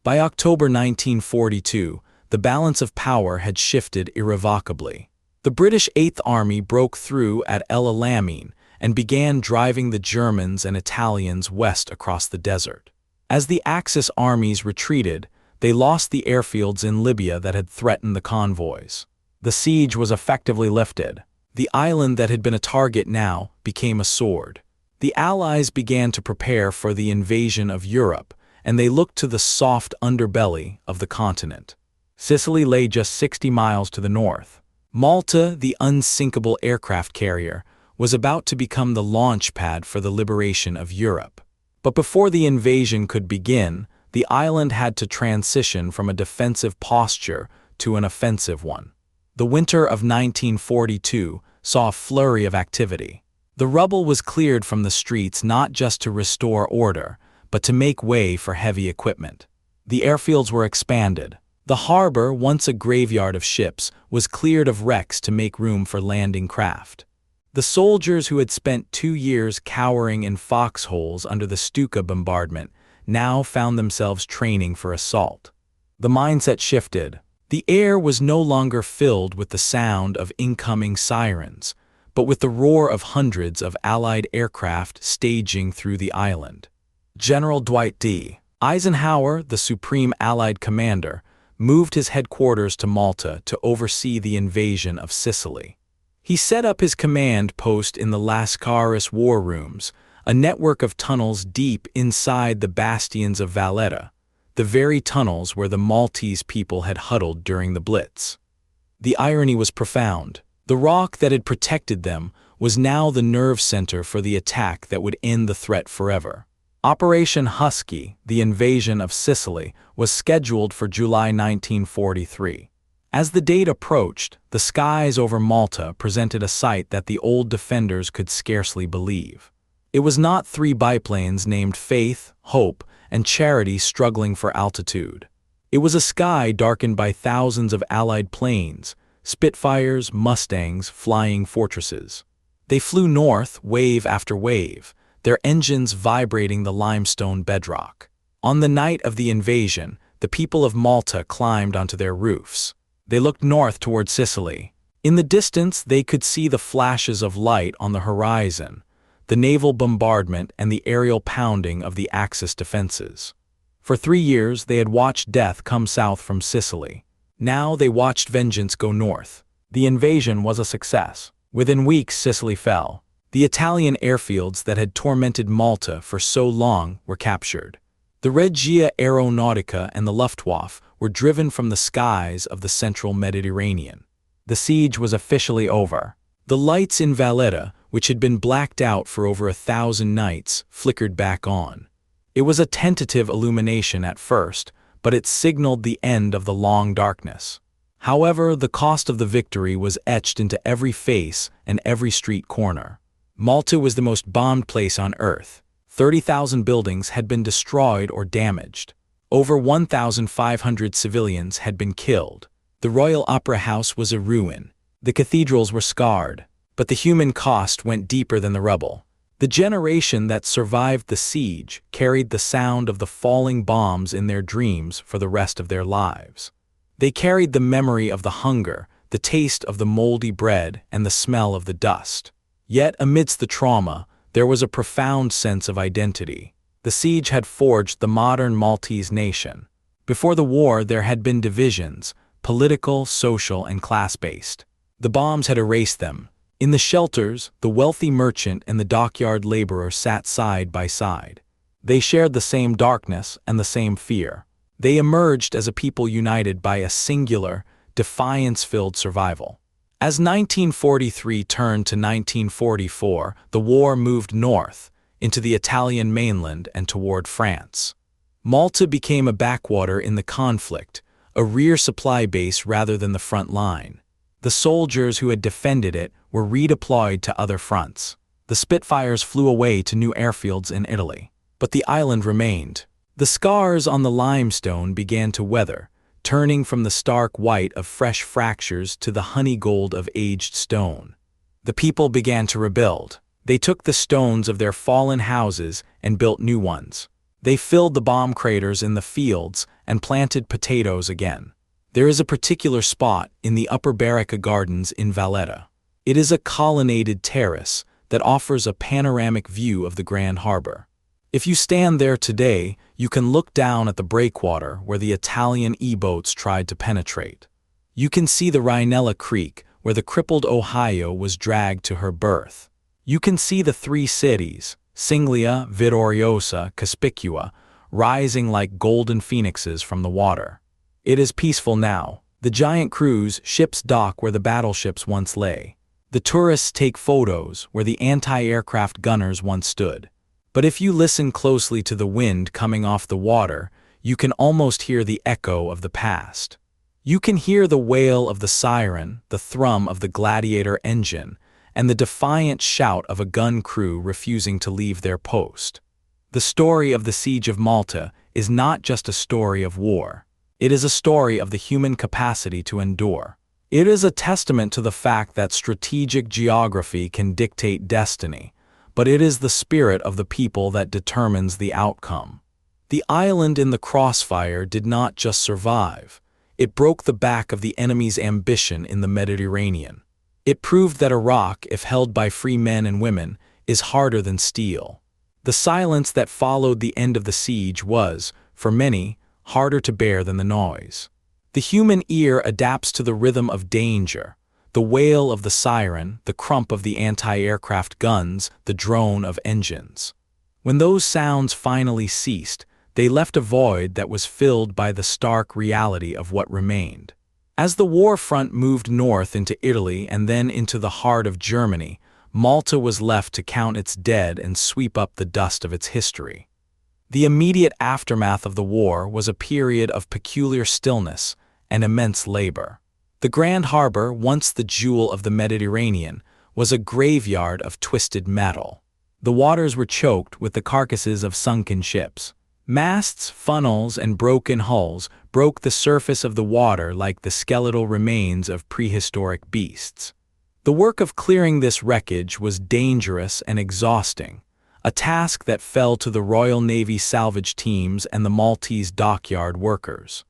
[SPEAKER 1] By October 1942, the balance of power had shifted irrevocably. The British 8th Army broke through at El Alamein and began driving the Germans and Italians west across the desert. As the Axis armies retreated, they lost the airfields in Libya that had threatened the convoys. The siege was effectively lifted. The island that had been a target now became a sword. The Allies began to prepare for the invasion of Europe, and they looked to the soft underbelly of the continent. Sicily lay just 60 miles to the north. Malta, the unsinkable aircraft carrier, was about to become the launch pad for the liberation of Europe. But before the invasion could begin, the island had to transition from a defensive posture to an offensive one. The winter of 1942 saw a flurry of activity. The rubble was cleared from the streets not just to restore order, but to make way for heavy equipment. The airfields were expanded. The harbor, once a graveyard of ships, was cleared of wrecks to make room for landing craft. The soldiers who had spent 2 years cowering in foxholes under the Stuka bombardment now found themselves training for assault. The mindset shifted. The air was no longer filled with the sound of incoming sirens, but with the roar of hundreds of Allied aircraft staging through the island. General Dwight D. Eisenhower, the supreme Allied commander, moved his headquarters to Malta to oversee the invasion of Sicily. He set up his command post in the Lascaris war rooms, a network of tunnels deep inside the bastions of Valletta, the very tunnels where the Maltese people had huddled during the Blitz. The irony was profound. The rock that had protected them was now the nerve center for the attack that would end the threat forever. Operation Husky, the invasion of Sicily, was scheduled for July 1943. As the date approached, the skies over Malta presented a sight that the old defenders could scarcely believe. It was not 3 biplanes named Faith, Hope, and Charity struggling for altitude. It was a sky darkened by thousands of Allied planes, Spitfires, Mustangs, flying fortresses. They flew north, wave after wave, their engines vibrating the limestone bedrock. On the night of the invasion, the people of Malta climbed onto their roofs. They looked north toward Sicily. In the distance, they could see the flashes of light on the horizon, the naval bombardment and the aerial pounding of the Axis defenses. For 3 years, they had watched death come south from Sicily. Now they watched vengeance go north. The invasion was a success. Within weeks, Sicily fell. The Italian airfields that had tormented Malta for so long were captured. The Regia Aeronautica and the Luftwaffe were driven from the skies of the central Mediterranean. The siege was officially over. The lights in Valletta, which had been blacked out for over 1,000 nights, flickered back on. It was a tentative illumination at first, but it signaled the end of the long darkness. However, the cost of the victory was etched into every face and every street corner. Malta was the most bombed place on Earth. 30,000 buildings had been destroyed or damaged. Over 1,500 civilians had been killed. The Royal Opera House was a ruin. The cathedrals were scarred. But the human cost went deeper than the rubble. The generation that survived the siege carried the sound of the falling bombs in their dreams for the rest of their lives. They carried the memory of the hunger, the taste of the moldy bread, and the smell of the dust. Yet amidst the trauma, there was a profound sense of identity. The siege had forged the modern Maltese nation. Before the war, there had been divisions, political, social, and class-based. The bombs had erased them. In the shelters, the wealthy merchant and the dockyard laborer sat side by side. They shared the same darkness and the same fear. They emerged as a people united by a singular, defiance-filled survival. As 1943 turned to 1944, the war moved north, into the Italian mainland and toward France. Malta became a backwater in the conflict, a rear supply base rather than the front line. The soldiers who had defended it were redeployed to other fronts. The Spitfires flew away to new airfields in Italy. But the island remained. The scars on the limestone began to weather, turning from the stark white of fresh fractures to the honey gold of aged stone. The people began to rebuild. They took the stones of their fallen houses and built new ones. They filled the bomb craters in the fields and planted potatoes again. There is a particular spot in the Upper Baracca Gardens in Valletta. It is a colonnaded terrace that offers a panoramic view of the Grand Harbor. If you stand there today, you can look down at the breakwater where the Italian E-boats tried to penetrate. You can see the Rhinella Creek where the crippled Ohio was dragged to her birth. You can see the 3 cities, Singlia, Vittoriosa, Cospicua, rising like golden phoenixes from the water. It is peaceful now. The giant cruise ships dock where the battleships once lay. The tourists take photos where the anti-aircraft gunners once stood. But if you listen closely to the wind coming off the water, you can almost hear the echo of the past. You can hear the wail of the siren, the thrum of the Gladiator engine, and the defiant shout of a gun crew refusing to leave their post. The story of the Siege of Malta is not just a story of war. It is a story of the human capacity to endure. It is a testament to the fact that strategic geography can dictate destiny, but it is the spirit of the people that determines the outcome. The island in the Crossfire did not just survive. It broke the back of the enemy's ambition in the Mediterranean. It proved that a rock, if held by free men and women, is harder than steel. The silence that followed the end of the siege was, for many, harder to bear than the noise. The human ear adapts to the rhythm of danger, the wail of the siren, the crump of the anti-aircraft guns, the drone of engines. When those sounds finally ceased, they left a void that was filled by the stark reality of what remained. As the war front moved north into Italy and then into the heart of Germany, Malta was left to count its dead and sweep up the dust of its history. The immediate aftermath of the war was a period of peculiar stillness and immense labor. The Grand Harbor, once the jewel of the Mediterranean, was a graveyard of twisted metal. The waters were choked with the carcasses of sunken ships. Masts, funnels, and broken hulls broke the surface of the water like the skeletal remains of prehistoric beasts. The work of clearing this wreckage was dangerous and exhausting, a task that fell to the Royal Navy salvage teams and the Maltese dockyard workers.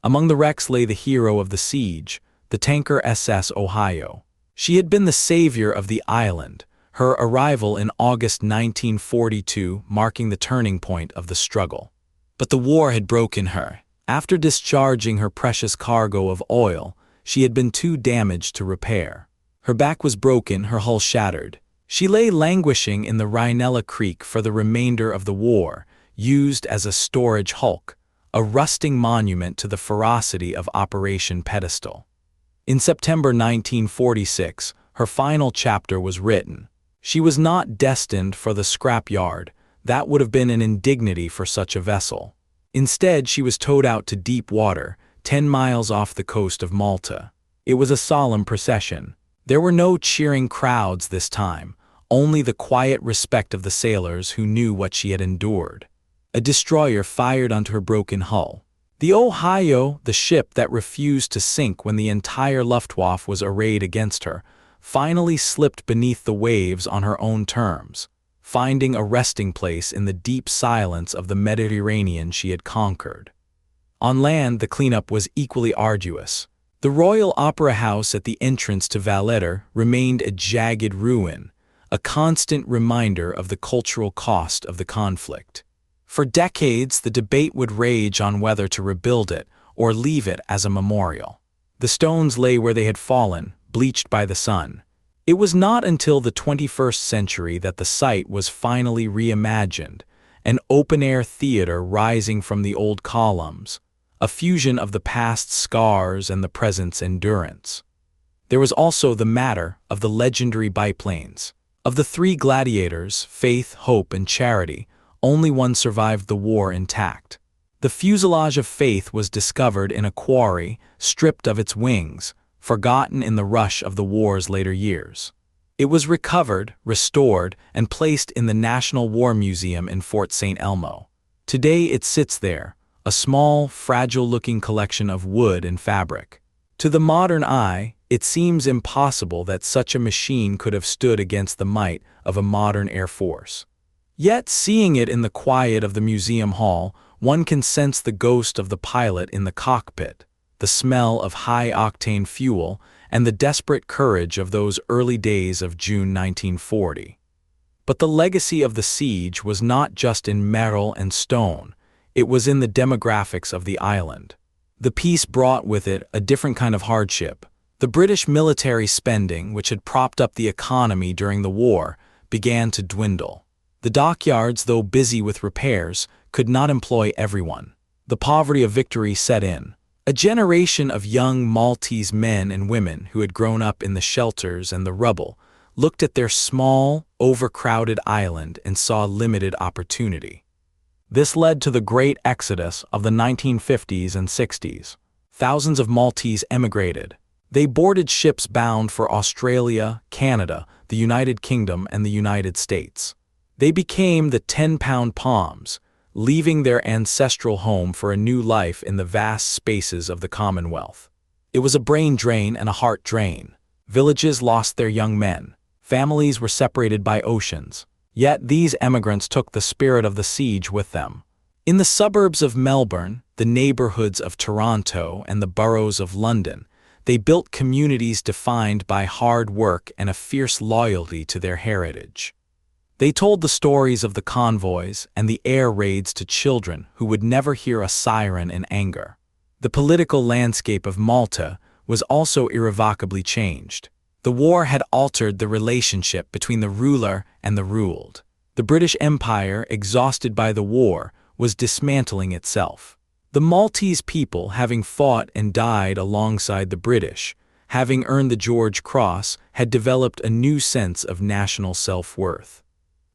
[SPEAKER 1] Among the wrecks lay the hero of the siege, the tanker SS Ohio. She had been the savior of the island, her arrival in August 1942 marking the turning point of the struggle. But the war had broken her. After discharging her precious cargo of oil, she had been too damaged to repair. Her back was broken, her hull shattered. She lay languishing in the Rhinella Creek for the remainder of the war, used as a storage hulk, a rusting monument to the ferocity of Operation Pedestal. In September 1946, her final chapter was written. She was not destined for the scrapyard. That would have been an indignity for such a vessel. Instead, she was towed out to deep water, 10 miles off the coast of Malta. It was a solemn procession. There were no cheering crowds this time, only the quiet respect of the sailors who knew what she had endured. A destroyer fired onto her broken hull. The Ohio, the ship that refused to sink when the entire Luftwaffe was arrayed against her, finally slipped beneath the waves on her own terms, finding a resting place in the deep silence of the Mediterranean she had conquered. On land, the cleanup was equally arduous. The Royal Opera House at the entrance to Valletta remained a jagged ruin, a constant reminder of the cultural cost of the conflict. For decades, the debate would rage on whether to rebuild it or leave it as a memorial. The stones lay where they had fallen, bleached by the sun. It was not until the 21st century that the site was finally reimagined, an open-air theater rising from the old columns, a fusion of the past's scars and the present's endurance. There was also the matter of the legendary biplanes. Of the three gladiators, Faith, Hope, and Charity, only one survived the war intact. The fuselage of Faith was discovered in a quarry, stripped of its wings, forgotten in the rush of the war's later years. It was recovered, restored, and placed in the National War Museum in Fort St. Elmo. Today it sits there, a small, fragile-looking collection of wood and fabric. To the modern eye, it seems impossible that such a machine could have stood against the might of a modern air force. Yet, seeing it in the quiet of the museum hall, one can sense the ghost of the pilot in the cockpit, the smell of high-octane fuel, and the desperate courage of those early days of June 1940. But the legacy of the siege was not just in metal and stone. It was in the demographics of the island. The peace brought with it a different kind of hardship. The British military spending, which had propped up the economy during the war, began to dwindle. The dockyards, though busy with repairs, could not employ everyone. The poverty of victory set in. A generation of young Maltese men and women who had grown up in the shelters and the rubble looked at their small, overcrowded island and saw limited opportunity. This led to the great exodus of the 1950s and 60s. Thousands of Maltese emigrated. They boarded ships bound for Australia, Canada, the United Kingdom, and the United States. They became the 10-pound Poms, leaving their ancestral home for a new life in the vast spaces of the Commonwealth. It was a brain drain and a heart drain. Villages lost their young men. Families were separated by oceans. Yet these emigrants took the spirit of the siege with them. In the suburbs of Melbourne, the neighborhoods of Toronto, and the boroughs of London, they built communities defined by hard work and a fierce loyalty to their heritage. They told the stories of the convoys and the air raids to children who would never hear a siren in anger. The political landscape of Malta was also irrevocably changed. The war had altered the relationship between the ruler and the ruled. The British Empire, exhausted by the war, was dismantling itself. The Maltese people, having fought and died alongside the British, having earned the George Cross, had developed a new sense of national self-worth.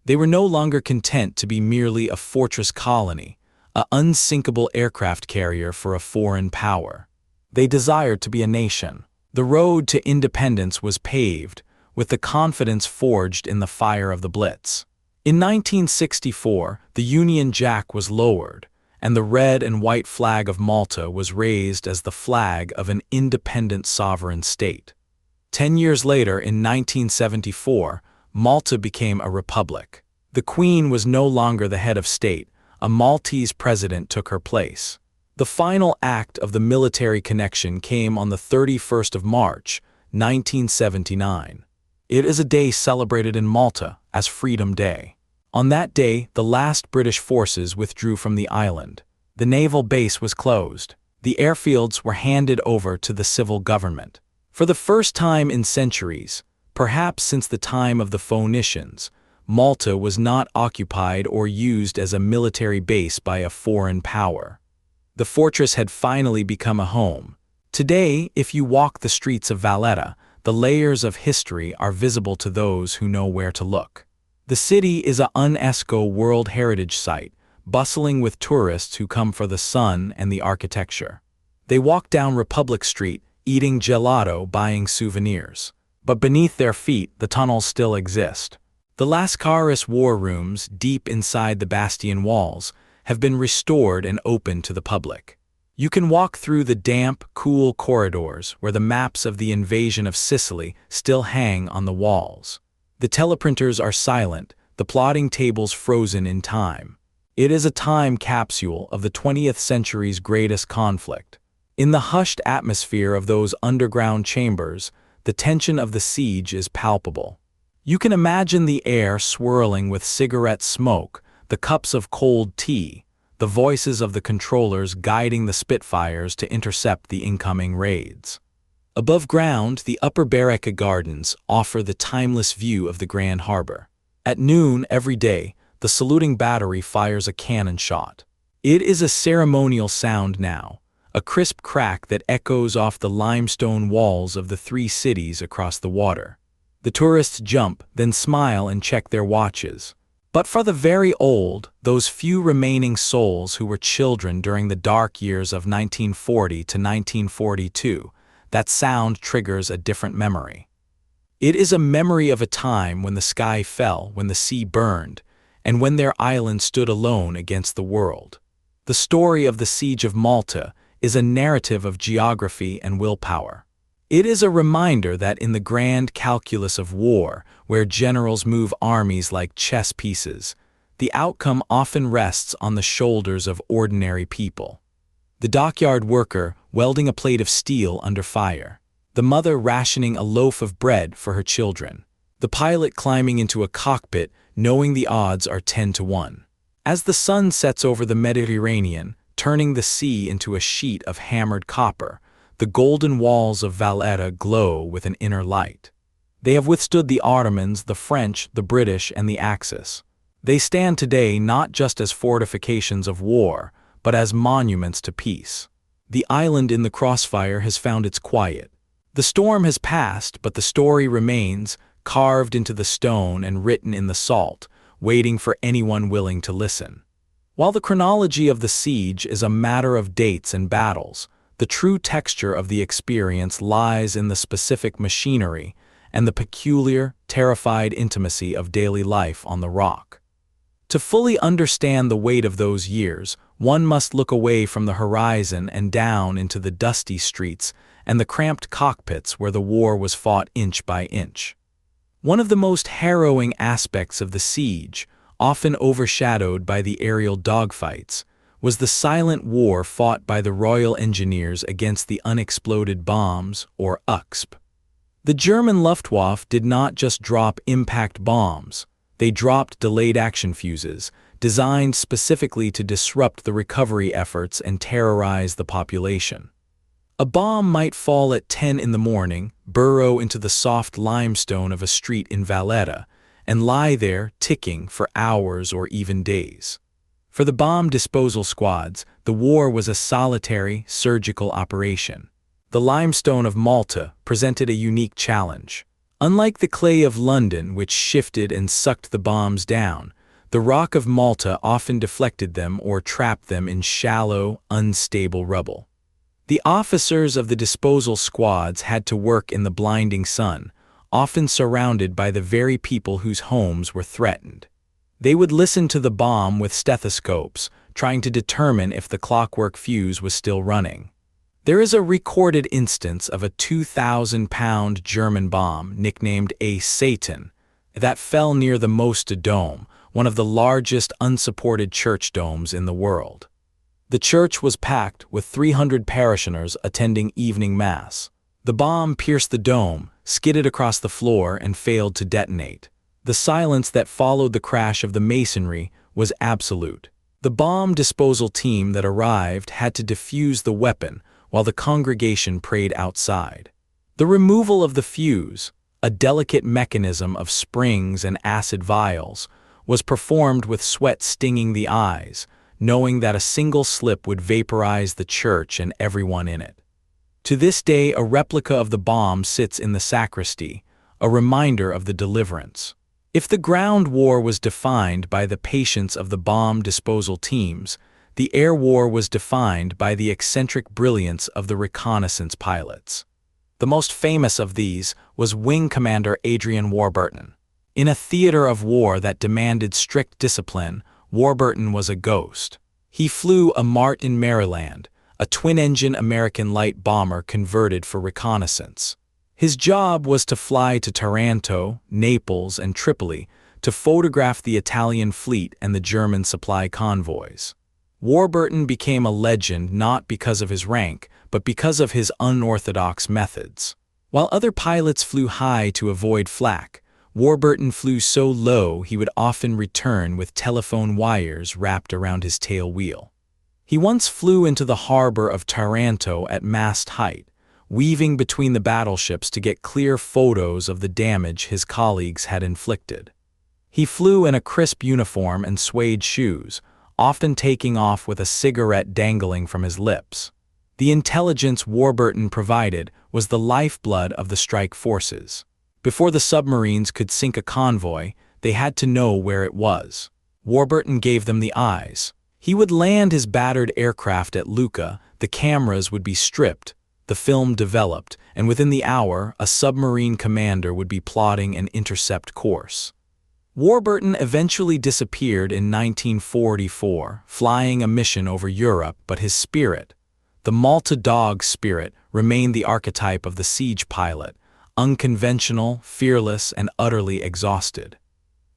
[SPEAKER 1] They were no longer content to be merely a fortress colony, an unsinkable aircraft carrier for a foreign power. They desired to be a nation. The road to independence was paved, with the confidence forged in the fire of the Blitz. In 1964, the Union Jack was lowered, and the red and white flag of Malta was raised as the flag of an independent sovereign state. 10 years later, in 1974, Malta became a republic. The Queen was no longer the head of state. A Maltese president took her place. The final act of the military connection came on the 31st of March, 1979. It is a day celebrated in Malta as Freedom Day. On that day, the last British forces withdrew from the island. The naval base was closed. The airfields were handed over to the civil government. For the first time in centuries, perhaps since the time of the Phoenicians, Malta was not occupied or used as a military base by a foreign power. The fortress had finally become a home. Today, if you walk the streets of Valletta, the layers of history are visible to those who know where to look. The city is a UNESCO World Heritage Site, bustling with tourists who come for the sun and the architecture. They walk down Republic Street, eating gelato, buying souvenirs. But beneath their feet, the tunnels still exist. The Lascaris war rooms, deep inside the bastion walls, have been restored and opened to the public. You can walk through the damp, cool corridors where the maps of the invasion of Sicily still hang on the walls. The teleprinters are silent, the plotting tables frozen in time. It is a time capsule of the 20th century's greatest conflict. In the hushed atmosphere of those underground chambers, the tension of the siege is palpable. You can imagine the air swirling with cigarette smoke, the cups of cold tea, the voices of the controllers guiding the Spitfires to intercept the incoming raids. Above ground, the Upper Baraka Gardens offer the timeless view of the Grand Harbor. At noon every day, the saluting battery fires a cannon shot. It is a ceremonial sound now, a crisp crack that echoes off the limestone walls of the three cities across the water. The tourists jump, then smile and check their watches. But for the very old, those few remaining souls who were children during the dark years of 1940 to 1942, that sound triggers a different memory. It is a memory of a time when the sky fell, when the sea burned, and when their island stood alone against the world. The story of the Siege of Malta is a narrative of geography and willpower. It is a reminder that in the grand calculus of war, where generals move armies like chess pieces, the outcome often rests on the shoulders of ordinary people. The dockyard worker welding a plate of steel under fire, the mother rationing a loaf of bread for her children, the pilot climbing into a cockpit knowing the odds are 10-1. As the sun sets over the Mediterranean, turning the sea into a sheet of hammered copper, the golden walls of Valletta glow with an inner light. They have withstood the Ottomans, the French, the British, and the Axis. They stand today not just as fortifications of war, but as monuments to peace. The island in the Crossfire has found its quiet. The storm has passed, but the story remains, carved into the stone and written in the salt, waiting for anyone willing to listen. While the chronology of the siege is a matter of dates and battles, the true texture of the experience lies in the specific machinery and the peculiar, terrified intimacy of daily life on the rock. To fully understand the weight of those years, one must look away from the horizon and down into the dusty streets and the cramped cockpits where the war was fought inch by inch. One of the most harrowing aspects of the siege, often overshadowed by the aerial dogfights, was the silent war fought by the Royal Engineers against the unexploded bombs, or UXP. The German Luftwaffe did not just drop impact bombs, they dropped delayed action fuses, designed specifically to disrupt the recovery efforts and terrorize the population. A bomb might fall at 10 in the morning, burrow into the soft limestone of a street in Valletta, and lie there ticking for hours or even days. For the bomb disposal squads, the war was a solitary, surgical operation. The limestone of Malta presented a unique challenge. Unlike the clay of London, which shifted and sucked the bombs down, the rock of Malta often deflected them or trapped them in shallow, unstable rubble. The officers of the disposal squads had to work in the blinding sun, often surrounded by the very people whose homes were threatened. They would listen to the bomb with stethoscopes, trying to determine if the clockwork fuse was still running. There is a recorded instance of a 2,000-pound German bomb nicknamed a Satan that fell near the Mosta Dome, one of the largest unsupported church domes in the world. The church was packed with 300 parishioners attending evening mass. The bomb pierced the dome, skidded across the floor, and failed to detonate. The silence that followed the crash of the masonry was absolute. The bomb disposal team that arrived had to defuse the weapon while the congregation prayed outside. The removal of the fuse, a delicate mechanism of springs and acid vials, was performed with sweat stinging the eyes, knowing that a single slip would vaporize the church and everyone in it. To this day, a replica of the bomb sits in the sacristy, a reminder of the deliverance. If the ground war was defined by the patience of the bomb disposal teams, the air war was defined by the eccentric brilliance of the reconnaissance pilots. The most famous of these was Wing Commander Adrian Warburton. In a theater of war that demanded strict discipline, Warburton was a ghost. He flew a Mart in Maryland, a twin-engine American light bomber converted for reconnaissance. His job was to fly to Taranto, Naples, and Tripoli to photograph the Italian fleet and the German supply convoys. Warburton became a legend not because of his rank, but because of his unorthodox methods. While other pilots flew high to avoid flak, Warburton flew so low he would often return with telephone wires wrapped around his tail wheel. He once flew into the harbor of Taranto at mast height, weaving between the battleships to get clear photos of the damage his colleagues had inflicted. He flew in a crisp uniform and suede shoes, often taking off with a cigarette dangling from his lips. The intelligence Warburton provided was the lifeblood of the strike forces. Before the submarines could sink a convoy, they had to know where it was. Warburton gave them the eyes. He would land his battered aircraft at Lucca, the cameras would be stripped, the film developed, and within the hour, a submarine commander would be plotting an intercept course. Warburton eventually disappeared in 1944, flying a mission over Europe, but his spirit, the Malta dog spirit, remained the archetype of the siege pilot, unconventional, fearless, and utterly exhausted.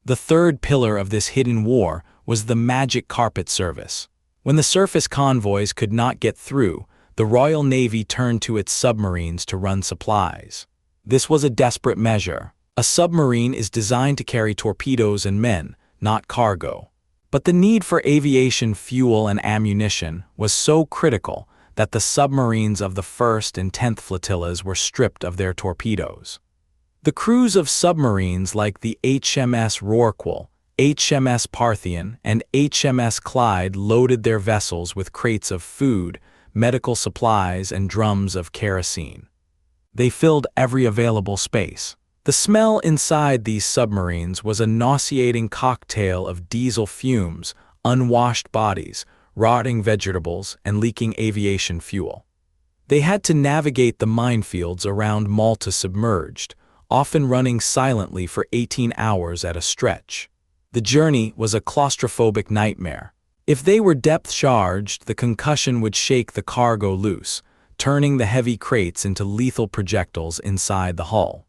[SPEAKER 1] The third pillar of this hidden war was the magic carpet service. When the surface convoys could not get through, the Royal Navy turned to its submarines to run supplies. This was a desperate measure. A submarine is designed to carry torpedoes and men, not cargo. But the need for aviation fuel and ammunition was so critical that the submarines of the 1st and 10th flotillas were stripped of their torpedoes. The crews of submarines like the HMS Rorqual, HMS Parthian, and HMS Clyde loaded their vessels with crates of food, medical supplies, and drums of kerosene. They filled every available space. The smell inside these submarines was a nauseating cocktail of diesel fumes, unwashed bodies, rotting vegetables, and leaking aviation fuel. They had to navigate the minefields around Malta submerged, often running silently for 18 hours at a stretch. The journey was a claustrophobic nightmare. If they were depth-charged, the concussion would shake the cargo loose, turning the heavy crates into lethal projectiles inside the hull.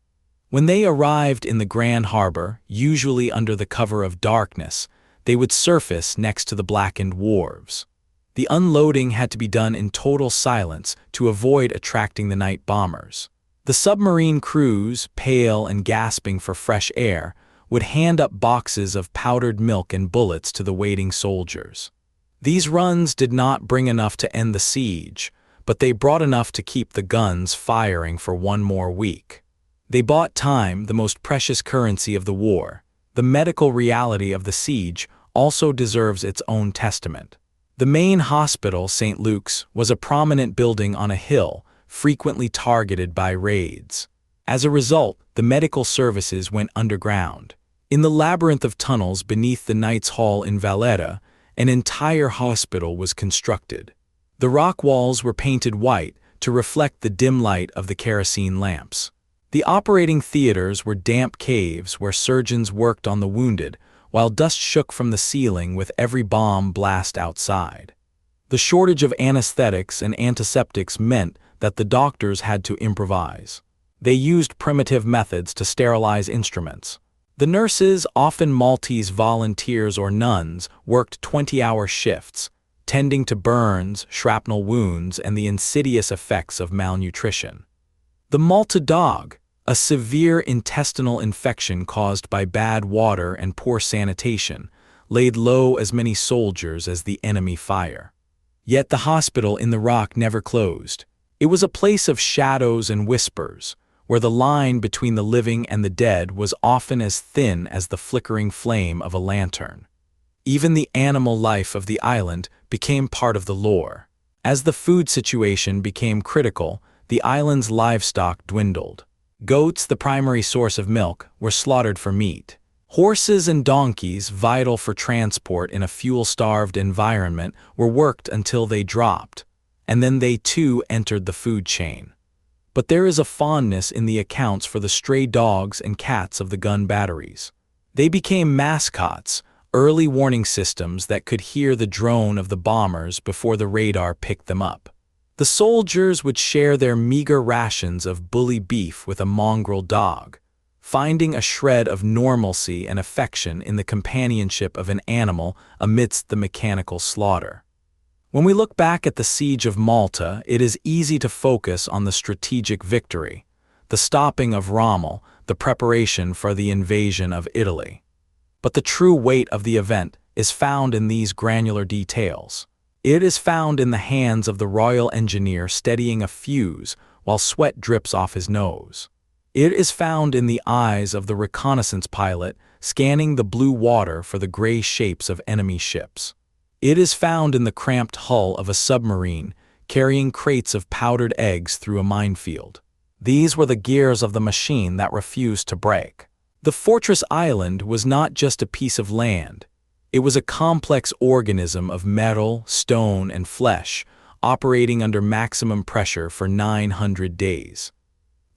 [SPEAKER 1] When they arrived in the Grand Harbor, usually under the cover of darkness, they would surface next to the blackened wharves. The unloading had to be done in total silence to avoid attracting the night bombers. The submarine crews, pale and gasping for fresh air, would hand up boxes of powdered milk and bullets to the waiting soldiers. These runs did not bring enough to end the siege, but they brought enough to keep the guns firing for one more week. They bought time, the most precious currency of the war. The medical reality of the siege also deserves its own testament. The main hospital, St. Luke's, was a prominent building on a hill, frequently targeted by raids. As a result, the medical services went underground. In the labyrinth of tunnels beneath the Knights' Hall in Valletta, an entire hospital was constructed. The rock walls were painted white to reflect the dim light of the kerosene lamps. The operating theaters were damp caves where surgeons worked on the wounded, while dust shook from the ceiling with every bomb blast outside. The shortage of anesthetics and antiseptics meant that the doctors had to improvise. They used primitive methods to sterilize instruments. The nurses, often Maltese volunteers or nuns, worked 20-hour shifts, tending to burns, shrapnel wounds, and the insidious effects of malnutrition. The Malta dog, a severe intestinal infection caused by bad water and poor sanitation, laid low as many soldiers as the enemy fire. Yet the hospital in the rock never closed. It was a place of shadows and whispers, where the line between the living and the dead was often as thin as the flickering flame of a lantern. Even the animal life of the island became part of the lore. As the food situation became critical, the island's livestock dwindled. Goats, the primary source of milk, were slaughtered for meat. Horses and donkeys, vital for transport in a fuel-starved environment, were worked until they dropped, and then they too entered the food chain. But there is a fondness in the accounts for the stray dogs and cats of the gun batteries. They became mascots, early warning systems that could hear the drone of the bombers before the radar picked them up. The soldiers would share their meager rations of bully beef with a mongrel dog, finding a shred of normalcy and affection in the companionship of an animal amidst the mechanical slaughter. When we look back at the Siege of Malta, it is easy to focus on the strategic victory, the stopping of Rommel, the preparation for the invasion of Italy. But the true weight of the event is found in these granular details. It is found in the hands of the royal engineer steadying a fuse while sweat drips off his nose. It is found in the eyes of the reconnaissance pilot scanning the blue water for the gray shapes of enemy ships. It is found in the cramped hull of a submarine carrying crates of powdered eggs through a minefield. These were the gears of the machine that refused to break. The fortress island was not just a piece of land. It was a complex organism of metal, stone, and flesh, operating under maximum pressure for 900 days.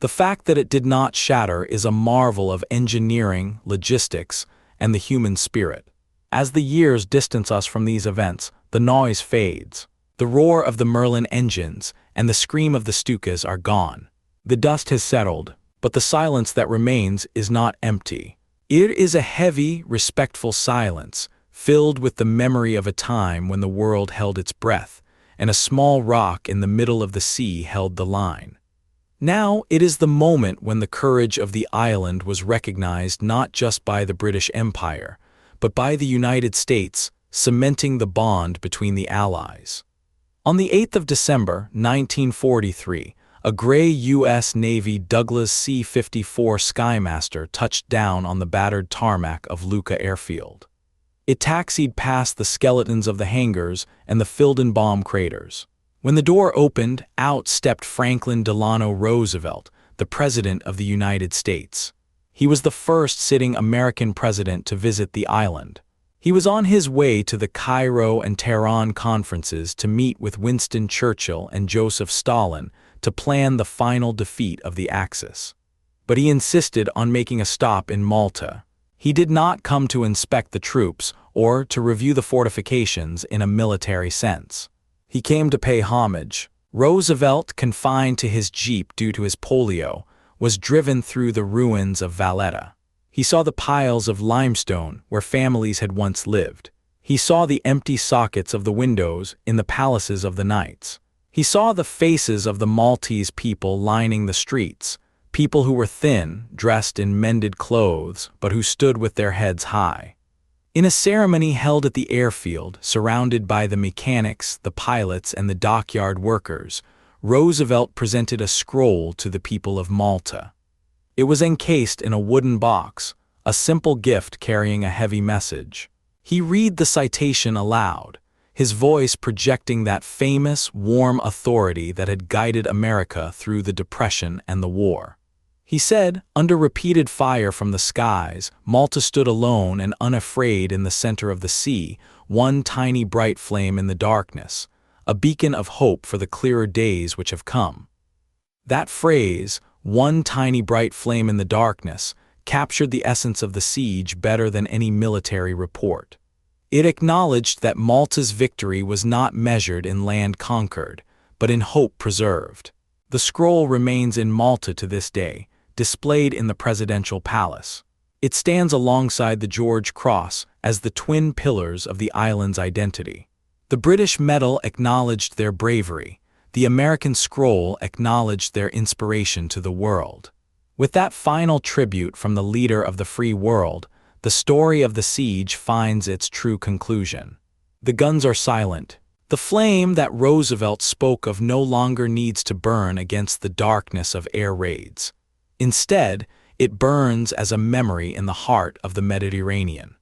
[SPEAKER 1] The fact that it did not shatter is a marvel of engineering, logistics, and the human spirit. As the years distance us from these events, the noise fades. The roar of the Merlin engines and the scream of the Stukas are gone. The dust has settled, but the silence that remains is not empty. It is a heavy, respectful silence, filled with the memory of a time when the world held its breath, and a small rock in the middle of the sea held the line. Now it is the moment when the courage of the island was recognized not just by the British Empire, but by the United States, cementing the bond between the Allies. On the 8th of December, 1943, a gray U.S. Navy Douglas C-54 Skymaster touched down on the battered tarmac of Lucca Airfield. It taxied past the skeletons of the hangars and the filled-in bomb craters. When the door opened, out stepped Franklin Delano Roosevelt, the President of the United States. He was the first sitting American president to visit the island. He was on his way to the Cairo and Tehran conferences to meet with Winston Churchill and Joseph Stalin to plan the final defeat of the Axis. But he insisted on making a stop in Malta. He did not come to inspect the troops or to review the fortifications in a military sense. He came to pay homage. Roosevelt, confined to his jeep due to his polio, was driven through the ruins of Valletta. He saw the piles of limestone where families had once lived. He saw the empty sockets of the windows in the palaces of the knights. He saw the faces of the Maltese people lining the streets, people who were thin, dressed in mended clothes, but who stood with their heads high. In a ceremony held at the airfield, surrounded by the mechanics, the pilots, and the dockyard workers, Roosevelt presented a scroll to the people of Malta. It was encased in a wooden box, a simple gift carrying a heavy message. He read the citation aloud, his voice projecting that famous, warm authority that had guided America through the Depression and the war. He said, under repeated fire from the skies, Malta stood alone and unafraid in the center of the sea, one tiny bright flame in the darkness, a beacon of hope for the clearer days which have come. That phrase, one tiny bright flame in the darkness, captured the essence of the siege better than any military report. It acknowledged that Malta's victory was not measured in land conquered, but in hope preserved. The scroll remains in Malta to this day, displayed in the presidential palace. It stands alongside the George Cross as the twin pillars of the island's identity. The British medal acknowledged their bravery. The American scroll acknowledged their inspiration to the world. With that final tribute from the leader of the free world, the story of the siege finds its true conclusion. The guns are silent. The flame that Roosevelt spoke of no longer needs to burn against the darkness of air raids. Instead, it burns as a memory in the heart of the Mediterranean.